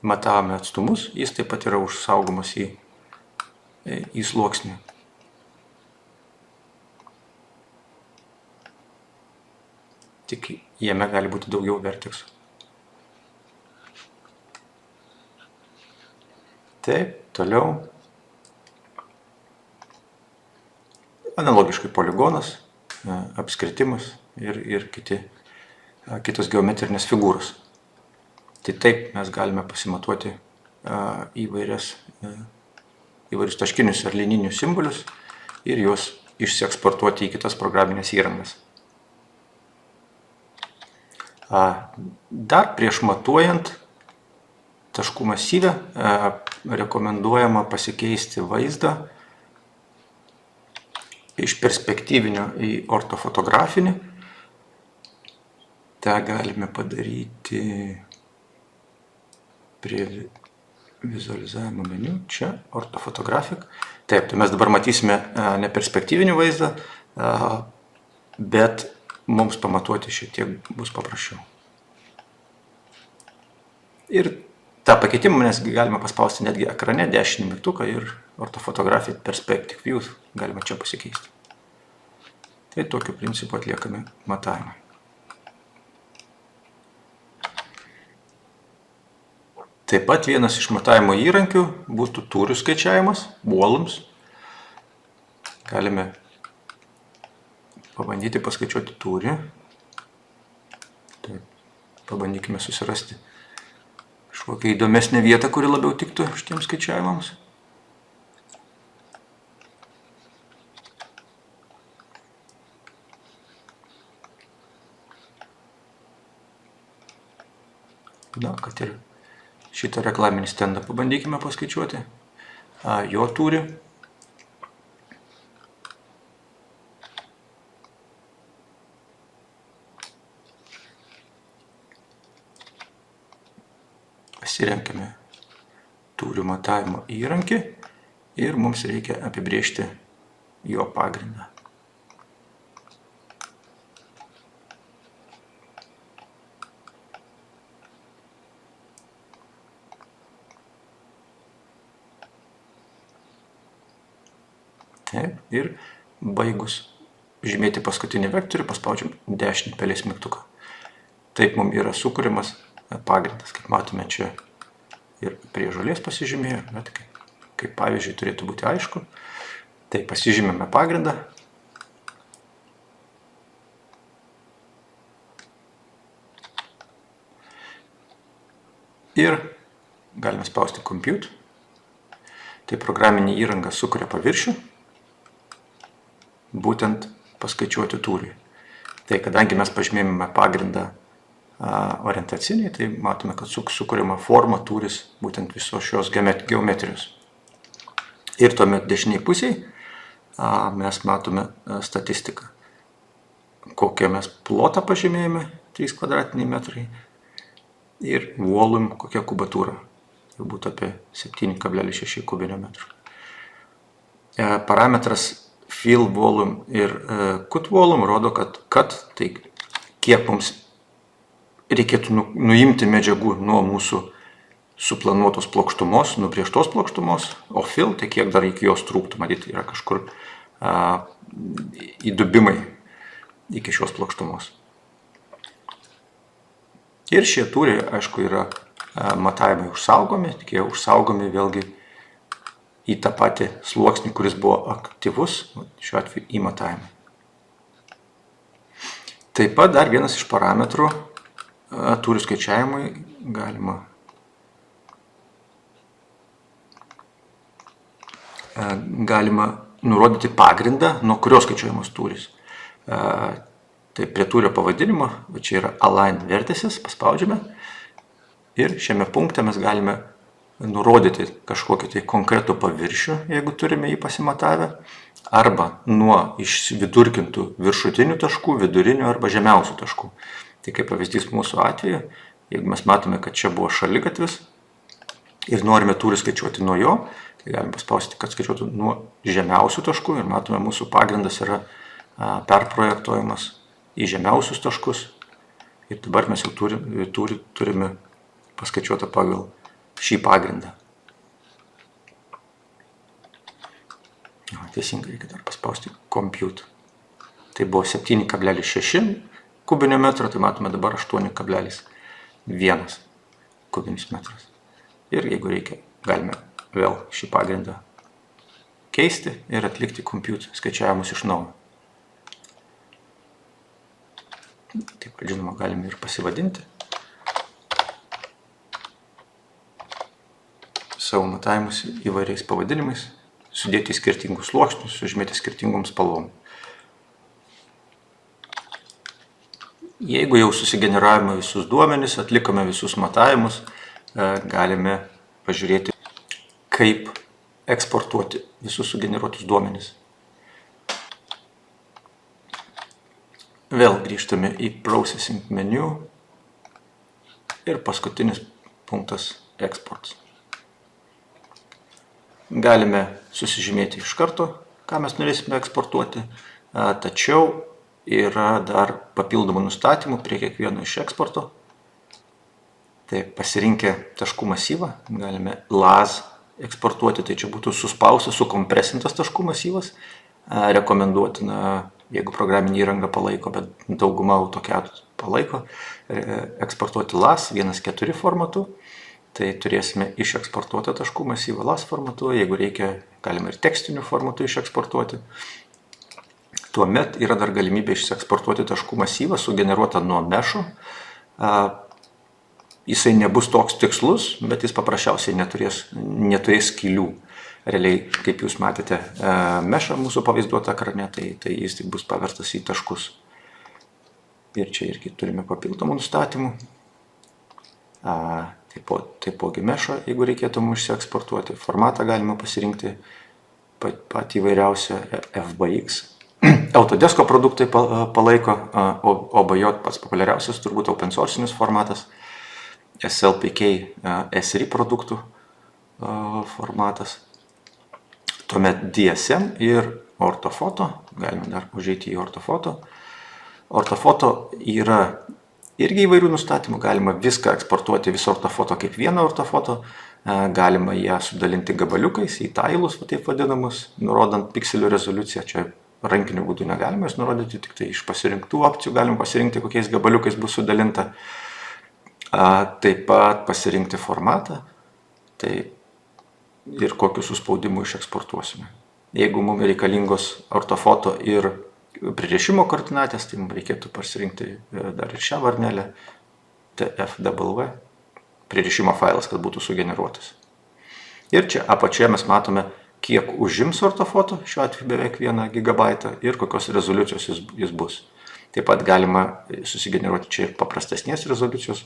Speaker 1: matavome atstumus, jis taip pat yra užsaugomas į sluoksnį. Tik jame gali būti daugiau verteksų. Taip, toliau. Analogiškai poligonas, apskritimas ir kitos geometrinės figūros. Tai taip mes galime pasimatuoti įvairius taškinius ar lininius simbolius ir juos išsieksportuoti į kitas programinės įrangas. Dar prieš matuojant taškų masyvę rekomenduojama pasikeisti vaizdą iš perspektyvinio į ortofotografinį. tą galime padaryti prie vizualizavimo meniu, čia, ortofotografik. Taip, tai mes dabar matysime ne perspektyvinį vaizdą, bet mums pamatuoti šiek tiek bus paprasčiau. Ir tą pakeitimą mes galime paspausti netgi ekrane dešinį mygtuką ir ortofotografik perspective view galima čia pasikeisti. Tai tokiu principu atliekame matavimą. Taip pat vienas iš matavimo įrankių būtų tūrių skaičiavimas, volumes. Galime pabandyti paskaičiuoti tūrį. Taip, pabandykime susirasti kažkokią įdomesnę vietą, kuri labiau tiktų šitiems skaičiavimams. Na, kad ir šitą reklaminį stendą pabandykime paskaičiuoti, jo tūrį. Pasirenkame tūrių matavimo įrankį ir mums reikia apibrėžti jo pagrindą. Taip, ir baigus žymėti paskutinį vektorių, paspaudžiam dešinį pelės mygtuką. Taip mums yra sukuriamas pagrindas, kaip matome čia ir prie žolės pasižymėjo, bet kaip pavyzdžiui turėtų būti aišku. Tai pasižymėme pagrindą. Ir galime spausti Compute. Tai programinė įranga sukuria paviršių, būtent paskaičiuoti tūriui. Tai kadangi mes pažymėjome pagrindą orientaciniai, tai matome, kad sukuriama forma tūris būtent visos šios geometrijos. Ir tuomet dešiniai pusiai mes matome statistiką, kokią mes plotą pažymėjome, 3 kvadratiniai metrai, ir volume, kokia kubatūra, jau būtų apie 7,6 kubinio metrų. Parametras fill volume ir cut volume rodo, kad tai kiek mums reikėtų nuimti medžiagų nuo mūsų suplanuotos plokštumos, nubrėžtos plokštumos, o fill, tai kiek dar iki jos trūktų, matyti, yra kažkur įdubimai iki šios plokštumos. Ir šie tūriai, aišku, yra matavimai užsaugomi, tik jie užsaugomi vėlgi į tą patį sluoksnį, kuris buvo aktyvus, šiuo atveju į matavimą. Taip pat dar vienas iš parametrų tūrių skaičiavimui galima nurodyti pagrindą, nuo kurio skaičiuojamas tūris. Tai prie tūrio pavadinimo, čia yra align vertices, paspaudžiame ir šiame punkte mes galime nurodyti kažkokį tai konkretų paviršių, jeigu turime jį pasimatavę, arba nuo išvidurkintų viršutinių taškų, vidurinių arba žemiausių taškų. Tai kaip pavyzdys mūsų atveju, jeigu mes matome, kad čia buvo šaligatvis ir norime tūrį skaičiuoti nuo jo, tai galime paspausti, kad skaičiuotų nuo žemiausių taškų ir matome, mūsų pagrindas yra perprojektuojamas į žemiausius taškus ir dabar mes jau turime paskaičiuotą pagal šį pagrindą. Teisingai, reikia dar paspausti compute. Tai buvo 7,6 kubinio metro, tai matome dabar 8,1 kubinis metras. Ir jeigu reikia, galime vėl šį pagrindą keisti ir atlikti compute skaičiavimus iš naujo. Taip, žinoma, galime ir pasivadinti savo matavimus įvairiais pavadinimais, sudėti skirtingus sluoksnius, sužymėti skirtingom spalvom. Jeigu jau susigeneravome visus duomenis, atlikome visus matavimus, galime pažiūrėti, kaip eksportuoti visus sugeneruotus duomenis. Vėl grįžtame į Processing menu ir paskutinis punktas Exports. Galime susižymėti iš karto, ką mes norėsime eksportuoti, tačiau yra dar papildomų nustatymų prie kiekvieno iš eksporto. Tai pasirinkę taškų masyvą, galime LAS eksportuoti, tai čia būtų suspaustas, sukompresintas taškų masyvas. Rekomenduotina, jeigu programinė įranga palaiko, bet dauguma AutoCAD palaiko, eksportuoti LAS 1.4 formatu. Tai turėsime išeksportuotą taškų masyvą LAS formatu, jeigu reikia, galime ir tekstiniu formatu išeksportuoti. Tuomet yra dar galimybė išeksportuoti taškų masyvą sugeneruotą nuo mešo. Jisai nebus toks tikslus, bet jis paprasčiausiai neturės skylių. Realiai, kaip jūs matėte, mešą mūsų pavaizduotą ekrane, tai jis tik bus paverstas į taškus. Ir čia irgi turime papildomų nustatymų. Taipogi mešą, jeigu reikėtų mums išsieksportuoti. Formatą galima pasirinkti patį įvairiausią FBX. Autodesko produktai palaiko, OBJ pats populiariausias, turbūt open sourcinis formatas. SLPK SRI produktų formatas. Tuomet DSM ir ortofoto. Galime dar užeiti į ortofoto. Ortofoto yra irgi įvairių nustatymų, galima viską eksportuoti, visą ortofoto kaip vieną ortofoto, galima ją sudalinti gabaliukais į tailus, taip vadinamus, nurodant pikselių rezoliuciją. Čia rankiniu būdu negalima jas nurodyti, tik tai iš pasirinktų opcijų galima pasirinkti, kokiais gabaliukais bus sudalinta. Taip pat pasirinkti formatą, tai ir kokius suspaudimų išeksportuosime. Jeigu mums reikalingos ortofoto ir pririšimo koordinatės, tai mums reikėtų pasirinkti dar ir šią varnelę TFW, pririšimo failas, kad būtų sugeneruotas. Ir čia apačioje mes matome, kiek užims ortofoto, šiuo atveju beveik 1 gigabaitą, ir kokios rezoliucijos jis bus. Taip pat galima susigeneruoti čia ir paprastesnės rezoliucijos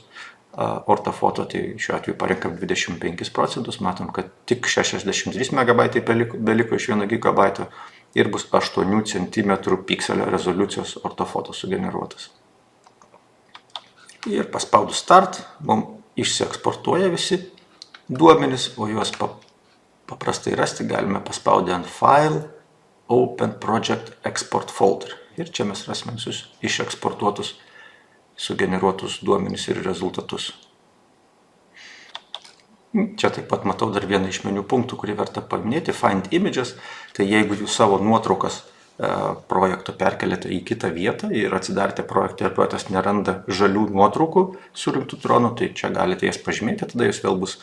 Speaker 1: ortofoto, tai šiuo atveju parinkam 25%, matom, kad tik 63 megabaitai beliko iš 1 gigabaito ir bus 8 cm pikselio rezoliucijos ortofoto sugeneruotas. Ir paspaudus Start, mums išsieksportuoja visi duomenys, o juos paprastai rasti galime paspaudę ant File, Open Project Export Folder. Ir čia mes rasime visus išeksportuotus sugeneruotus duomenis ir rezultatus. Čia taip pat matau dar vieną iš meniu punktų, kurį verta paminėti, Find Images. Tai jeigu jūs savo nuotraukas projekto perkeliate į kitą vietą ir atsidarėte projektą ir projektas neranda žalių nuotraukų surinktų dronų, tai čia galite jas pažymėti, tada jos vėl bus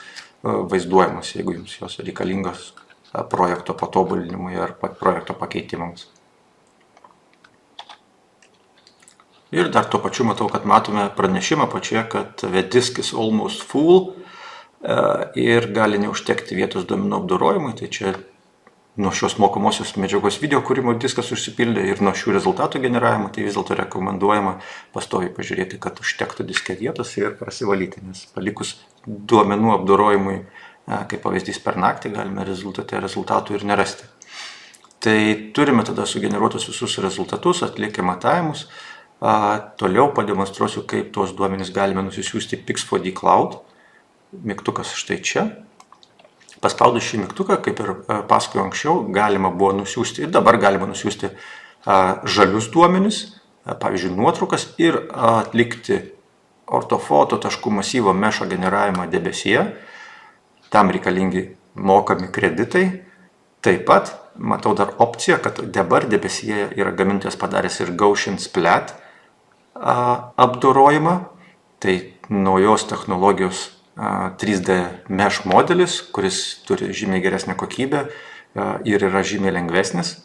Speaker 1: vaizduojamos, jeigu jums jos reikalingos projekto patobulinimui ar projekto pakeitimams. Ir dar tuo pačiu matau, kad matome pranešimą pačioje, kad the disk is almost full ir gali neužtekti vietos duomenų apdorojimui. Tai čia nuo šios mokomosios medžiagos video kūrimo diskas užsipildė ir nuo šių rezultatų generavimo, tai vis dėlto rekomenduojama pastoviai pažiūrėti, kad užtektų diske vietos ir prasivalyti, nes palikus duomenų apdorojimui, kaip pavyzdys per naktį, galime rezultatų ir nerasti. Tai turime tada sugeneruotus visus rezultatus, atlikę matavimus. Toliau pademonstruosiu, kaip tuos duomenis galime nusisiųsti Pix4D Cloud. Mygtukas štai čia. Paspaudus šį mygtuką, kaip ir pasakojau anksčiau, galima buvo nusiųsti ir dabar galima nusiųsti žalius duomenis, pavyzdžiui, nuotraukas ir atlikti ortofoto taškų masyvo mešo generavimą debesyje. Tam reikalingi mokami kreditai. Taip pat matau dar opciją, kad dabar debesyje yra gamintojas padaręs ir Gaussian Splat apdorojimą. Tai naujos technologijos 3D mesh modelis, kuris turi žymiai geresnę kokybę ir yra žymiai lengvesnis.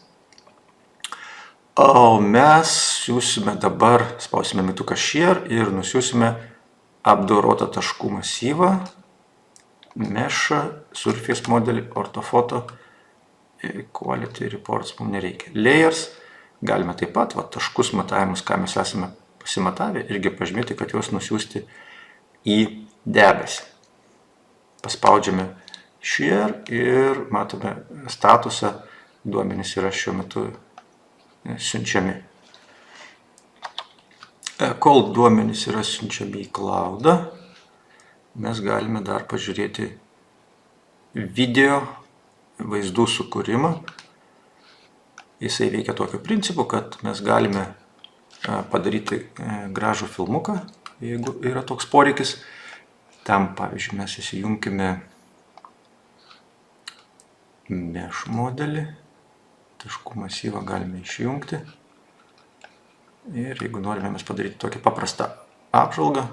Speaker 1: O mes siūsime dabar, spausime mygtuką Share ir nusiūsime apdorotą taškų masyvą, mesh, surface modelį, ortofoto, quality reports mums nereikia. Layers, galime taip pat taškus matavimus, ką mes esame pasimatavę, irgi pažymėti, kad juos nusiųsti į debesį. Paspaudžiame Share ir matome statusą, duomenys yra šiuo metu siunčiami. Kol duomenys yra siunčiami į cloudą, mes galime dar pažiūrėti video vaizdų sukūrimą. Jisai veikia tokiu principu, kad mes galime padaryti gražų filmuką, jeigu yra toks poreikis. Tam, pavyzdžiui, mes įsijungkime mesh modelį, taškų masyvą galime išjungti. Ir jeigu norime mes padaryti tokią paprastą apžvalgą,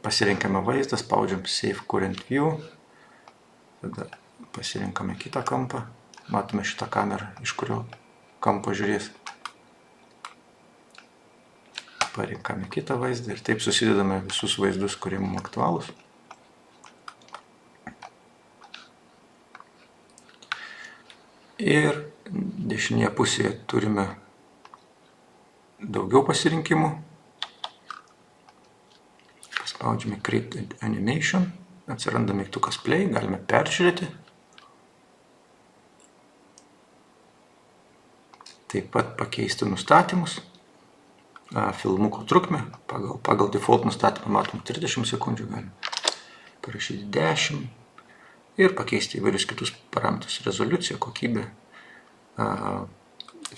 Speaker 1: pasirinkame vaizdą, spaudžiam Save Current View, tada pasirinkame kitą kampą, matome šitą kamerą, iš kurio kampo žiūrės. Parinkame kitą vaizdą ir taip susidedame visus vaizdus, kurie mums aktualūs. Ir dešinėje pusėje turime daugiau pasirinkimų. Paspaudžiame Create Animation, atsiranda mygtukas Play, galime peržiūrėti. Taip pat pakeisti nustatymus. Filmuko trukmę, pagal default nustatymą matom 30 sekundžių, galime parašyti 10 ir pakeisti įvairius kitus parametrus, rezoliuciją, kokybę,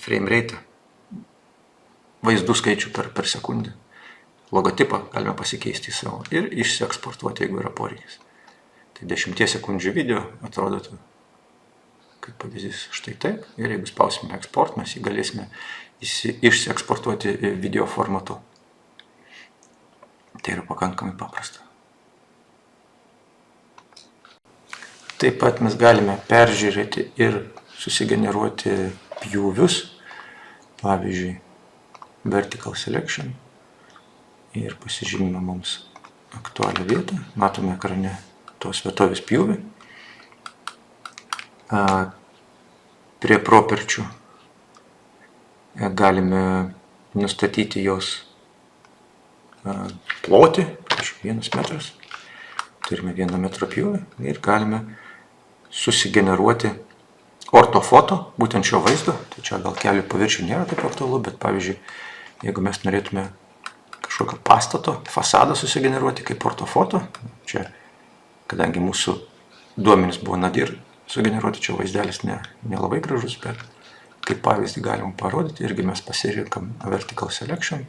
Speaker 1: frame rate, vaizdų skaičių per sekundę, logotipą galime pasikeisti į savo ir išsieksportuoti, jeigu yra poreikis. Tai 10 sekundžių video atrodytų kaip pavyzdys štai taip ir jeigu spausime export, mes jį galėsime išsieksportuoti video formatu. Tai yra pakankamai paprasta. Taip pat mes galime peržiūrėti ir susigeneruoti pjūvius, pavyzdžiui, vertical selection ir pasižymime mums aktualią vietą. Matome ekrane tos vietovės pjūvį. Prie properčių galime nustatyti jos plotį, 1 metras. Turime 1 metro pjūvį ir galime susigeneruoti ortofoto, būtent šio vaizdo. Tai čia gal kelių paviršių nėra taip aktualu, bet pavyzdžiui, jeigu mes norėtume kažkokio pastato fasadą susigeneruoti kaip ortofoto, čia, kadangi mūsų duomenys buvo nadir sugeneruoti, čia vaizdelis nelabai gražus, bet kaip pavyzdį galim parodyti, irgi mes pasirinkam vertical selection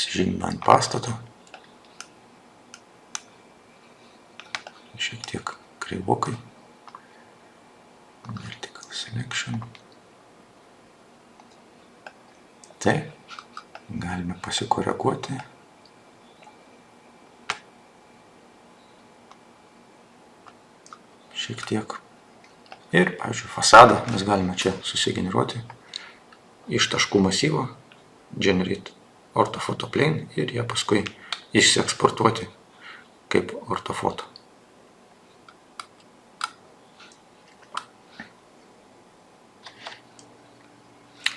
Speaker 1: Pasižymime ant pastato. Šiek tiek kreivokai. Vertical selection. Tai galime pasikoreguoti. Šiek tiek. Ir, pavyzdžiui, fasadą mes galime čia susigeneruoti iš taškų masyvo, generate orthofoto plane ir ją paskui išsieksportuoti kaip orthofoto.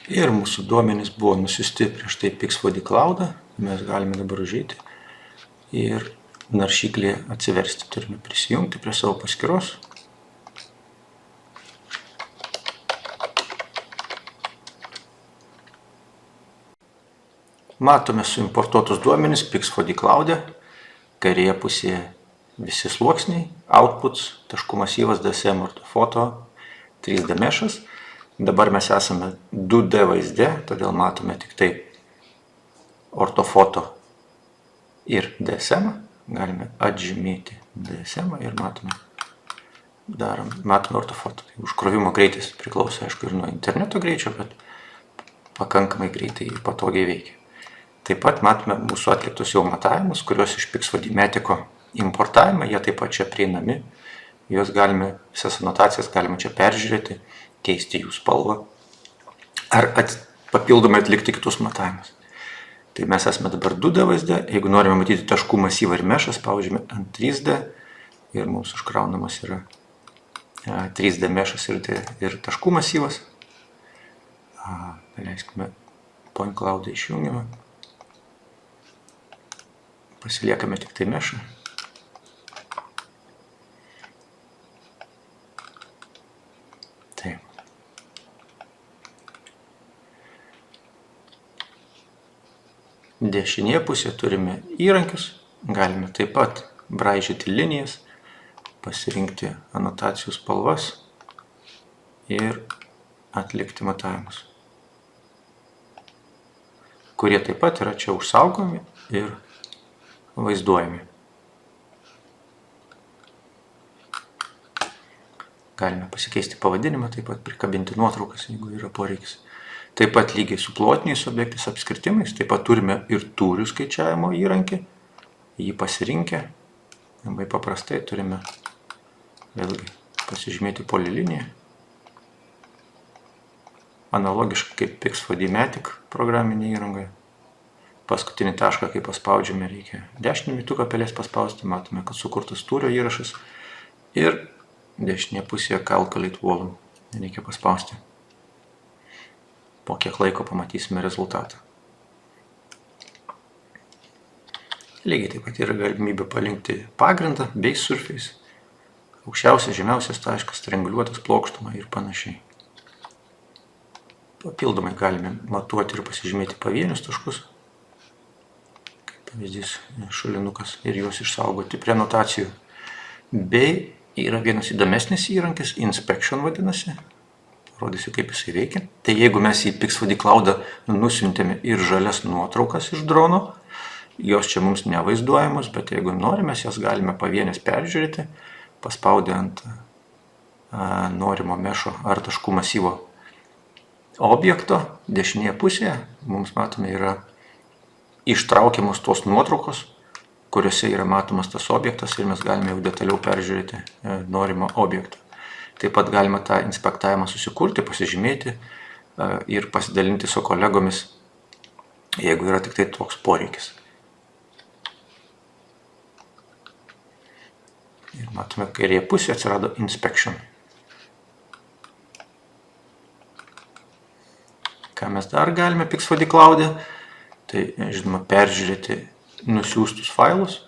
Speaker 1: Ir mūsų duomenys buvo nusiųsti prieš tai Pix4D Cloud'ą. Mes galime dabar užeiti ir naršyklėje atsiversti. Turime prisijungti prie savo paskyros. Matome suimportuotus duomenis Pix4D Cloud'e. Kairėje pusėje visi sluoksniai, outputs, taškų masyvas, DSM, orthofoto, 3D meshas. Dabar mes esame 2D vaizde, todėl matome tik tai orthofoto ir DSM. Galime atžymėti DSM ir matome orthofoto. Užkrovimo greitis priklauso, aišku, ir nuo interneto greičio, bet pakankamai greitai ir patogiai veikia. Taip pat matome mūsų atliktus jau matavimus, kuriuos iš Pix4D Metico importavime, jie taip pat čia prieinami. Juos galime, visas anotacijas galime čia peržiūrėti, keisti jų spalvą ar papildomai atlikti kitus matavimus. Tai mes esame dabar 2D vaizde. Jeigu norime matyti taškų masyvą ir mešą, spaudžiame ant 3D ir mums užkraunamas yra 3D mešas ir taškų masyvas. Leiskime Point Cloud'ą išjungiamą. Pasiliekame tik tai mešą. Taip. Dešinėje pusėje turime įrankius. Galime taip pat braižyti linijas, pasirinkti anotacijų spalvas ir atlikti matavimus, kurie taip pat yra čia užsaugomi ir vaizduojami. Galime pasikeisti pavadinimą, taip pat prikabinti nuotraukas, jeigu yra poreikis. Taip pat lygiai su plotiniais objektais apskritimais, taip pat turime ir tūrių skaičiavimo įrankį. Jį pasirinkę, labai paprastai turime vėlgi pasižymėti poliliniją. Analogiškai kaip Pix4D Matic programinė įrangoje. Paskutinį tašką, kai paspaudžiame, reikia dešinį mygtuką pelės paspausti, matome, kad sukurtas tūrio įrašas ir dešinėje pusėje Calculate Volume reikia paspausti. Po kiek laiko pamatysime rezultatą. Lygiai taip pat yra galimybė palinkti pagrindą, base surface, aukščiausias, žemiausias taškas, trianguliuotas plokštumą ir panašiai. Papildomai galime matuoti ir pasižymėti pavienius taškus. Pavyzdys šulinukas ir juos išsaugoti prie anotacijų. Bei yra vienas įdomesnis įrankis, Inspection vadinasi. Parodysiu, kaip jisai veikia. Tai jeigu mes į Pix4D Cloud'ą nusiuntėme ir žalias nuotraukas iš drono, jos čia mums nevaizduojamos, bet jeigu norime, jas galime pavienės peržiūrėti, paspaudę ant norimo mešo ar taškų masyvo objekto. Dešinėje pusėje mums matome yra ištraukiamos tos nuotraukos, kuriuose yra matomas tas objektas ir mes galime jau detaliau peržiūrėti norimą objektą. Taip pat galima tą inspektavimą susikurti, pasižymėti ir pasidalinti su kolegomis, jeigu yra tik tai toks poreikis. Ir matome, kairėje pusėje atsirado Inspection. Ką mes dar galime Pix4D Cloud'e? Tai, žinoma, peržiūrėti nusiųstus failus,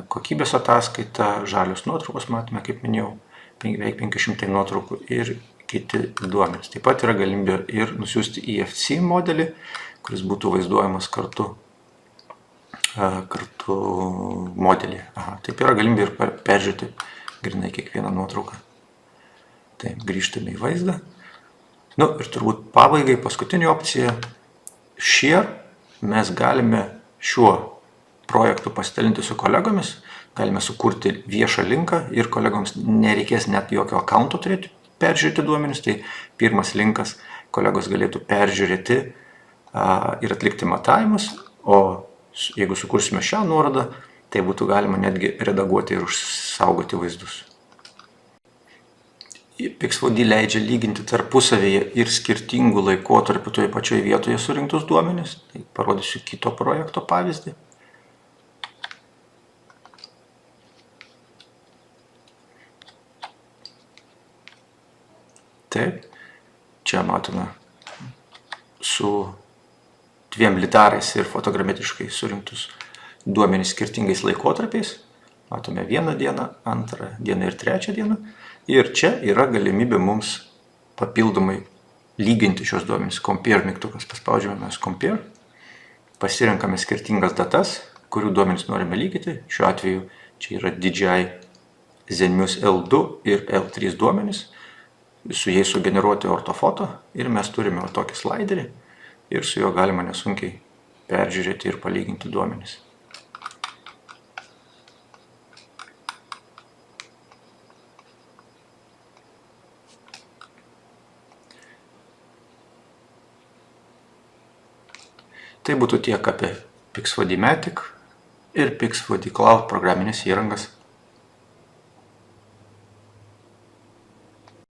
Speaker 1: kokybės ataskaitą, žalios nuotraukos, matome, kaip minėjau, beveik 500 nuotraukų ir kiti duomenys. Taip pat yra galimybė ir nusiųsti EFC modelį, kuris būtų vaizduojamas kartu modelį. Taip yra galimybė ir peržiūrėti grinai kiekvieną nuotrauką. Taip, grįžtame į vaizdą. Ir turbūt pabaigai paskutinė opcija Share. mes galime šiuo projektu pasidalinti su kolegomis, galime sukurti viešą linką ir kolegoms nereikės net jokio akaunto turėti peržiūrėti duomenis. Tai pirmas linkas kolegos galėtų peržiūrėti ir atlikti matavimus, o jeigu sukursime šią nuorodą, tai būtų galima netgi redaguoti ir užsaugoti vaizdus. PixFoD leidžia lyginti tarpusavyje ir skirtingų laikotarpių toje pačioje vietoje surinktus duomenis. Tai parodysiu kito projekto pavyzdį. Taip, čia matome su dviem lidarais ir fotogrametiškai surinktus duomenys skirtingais laikotarpiais. Matome vieną dieną, antrą dieną ir trečią dieną. Ir čia yra galimybė mums papildomai lyginti šios duomenys. Compare mygtukas, paspaudžiame mes Compare. Pasirenkame skirtingas datas, kurių duomenys norime lygyti. Šiuo atveju čia yra DJI Zenmuse L2 ir L3 duomenys. Su jais sugeneruoti ortofoto ir mes turime tokį sliderį ir su juo galima nesunkiai peržiūrėti ir palyginti duomenys. Tai būtų tiek apie PixFoD Matic ir PixFoD Cloud programinės įrangas.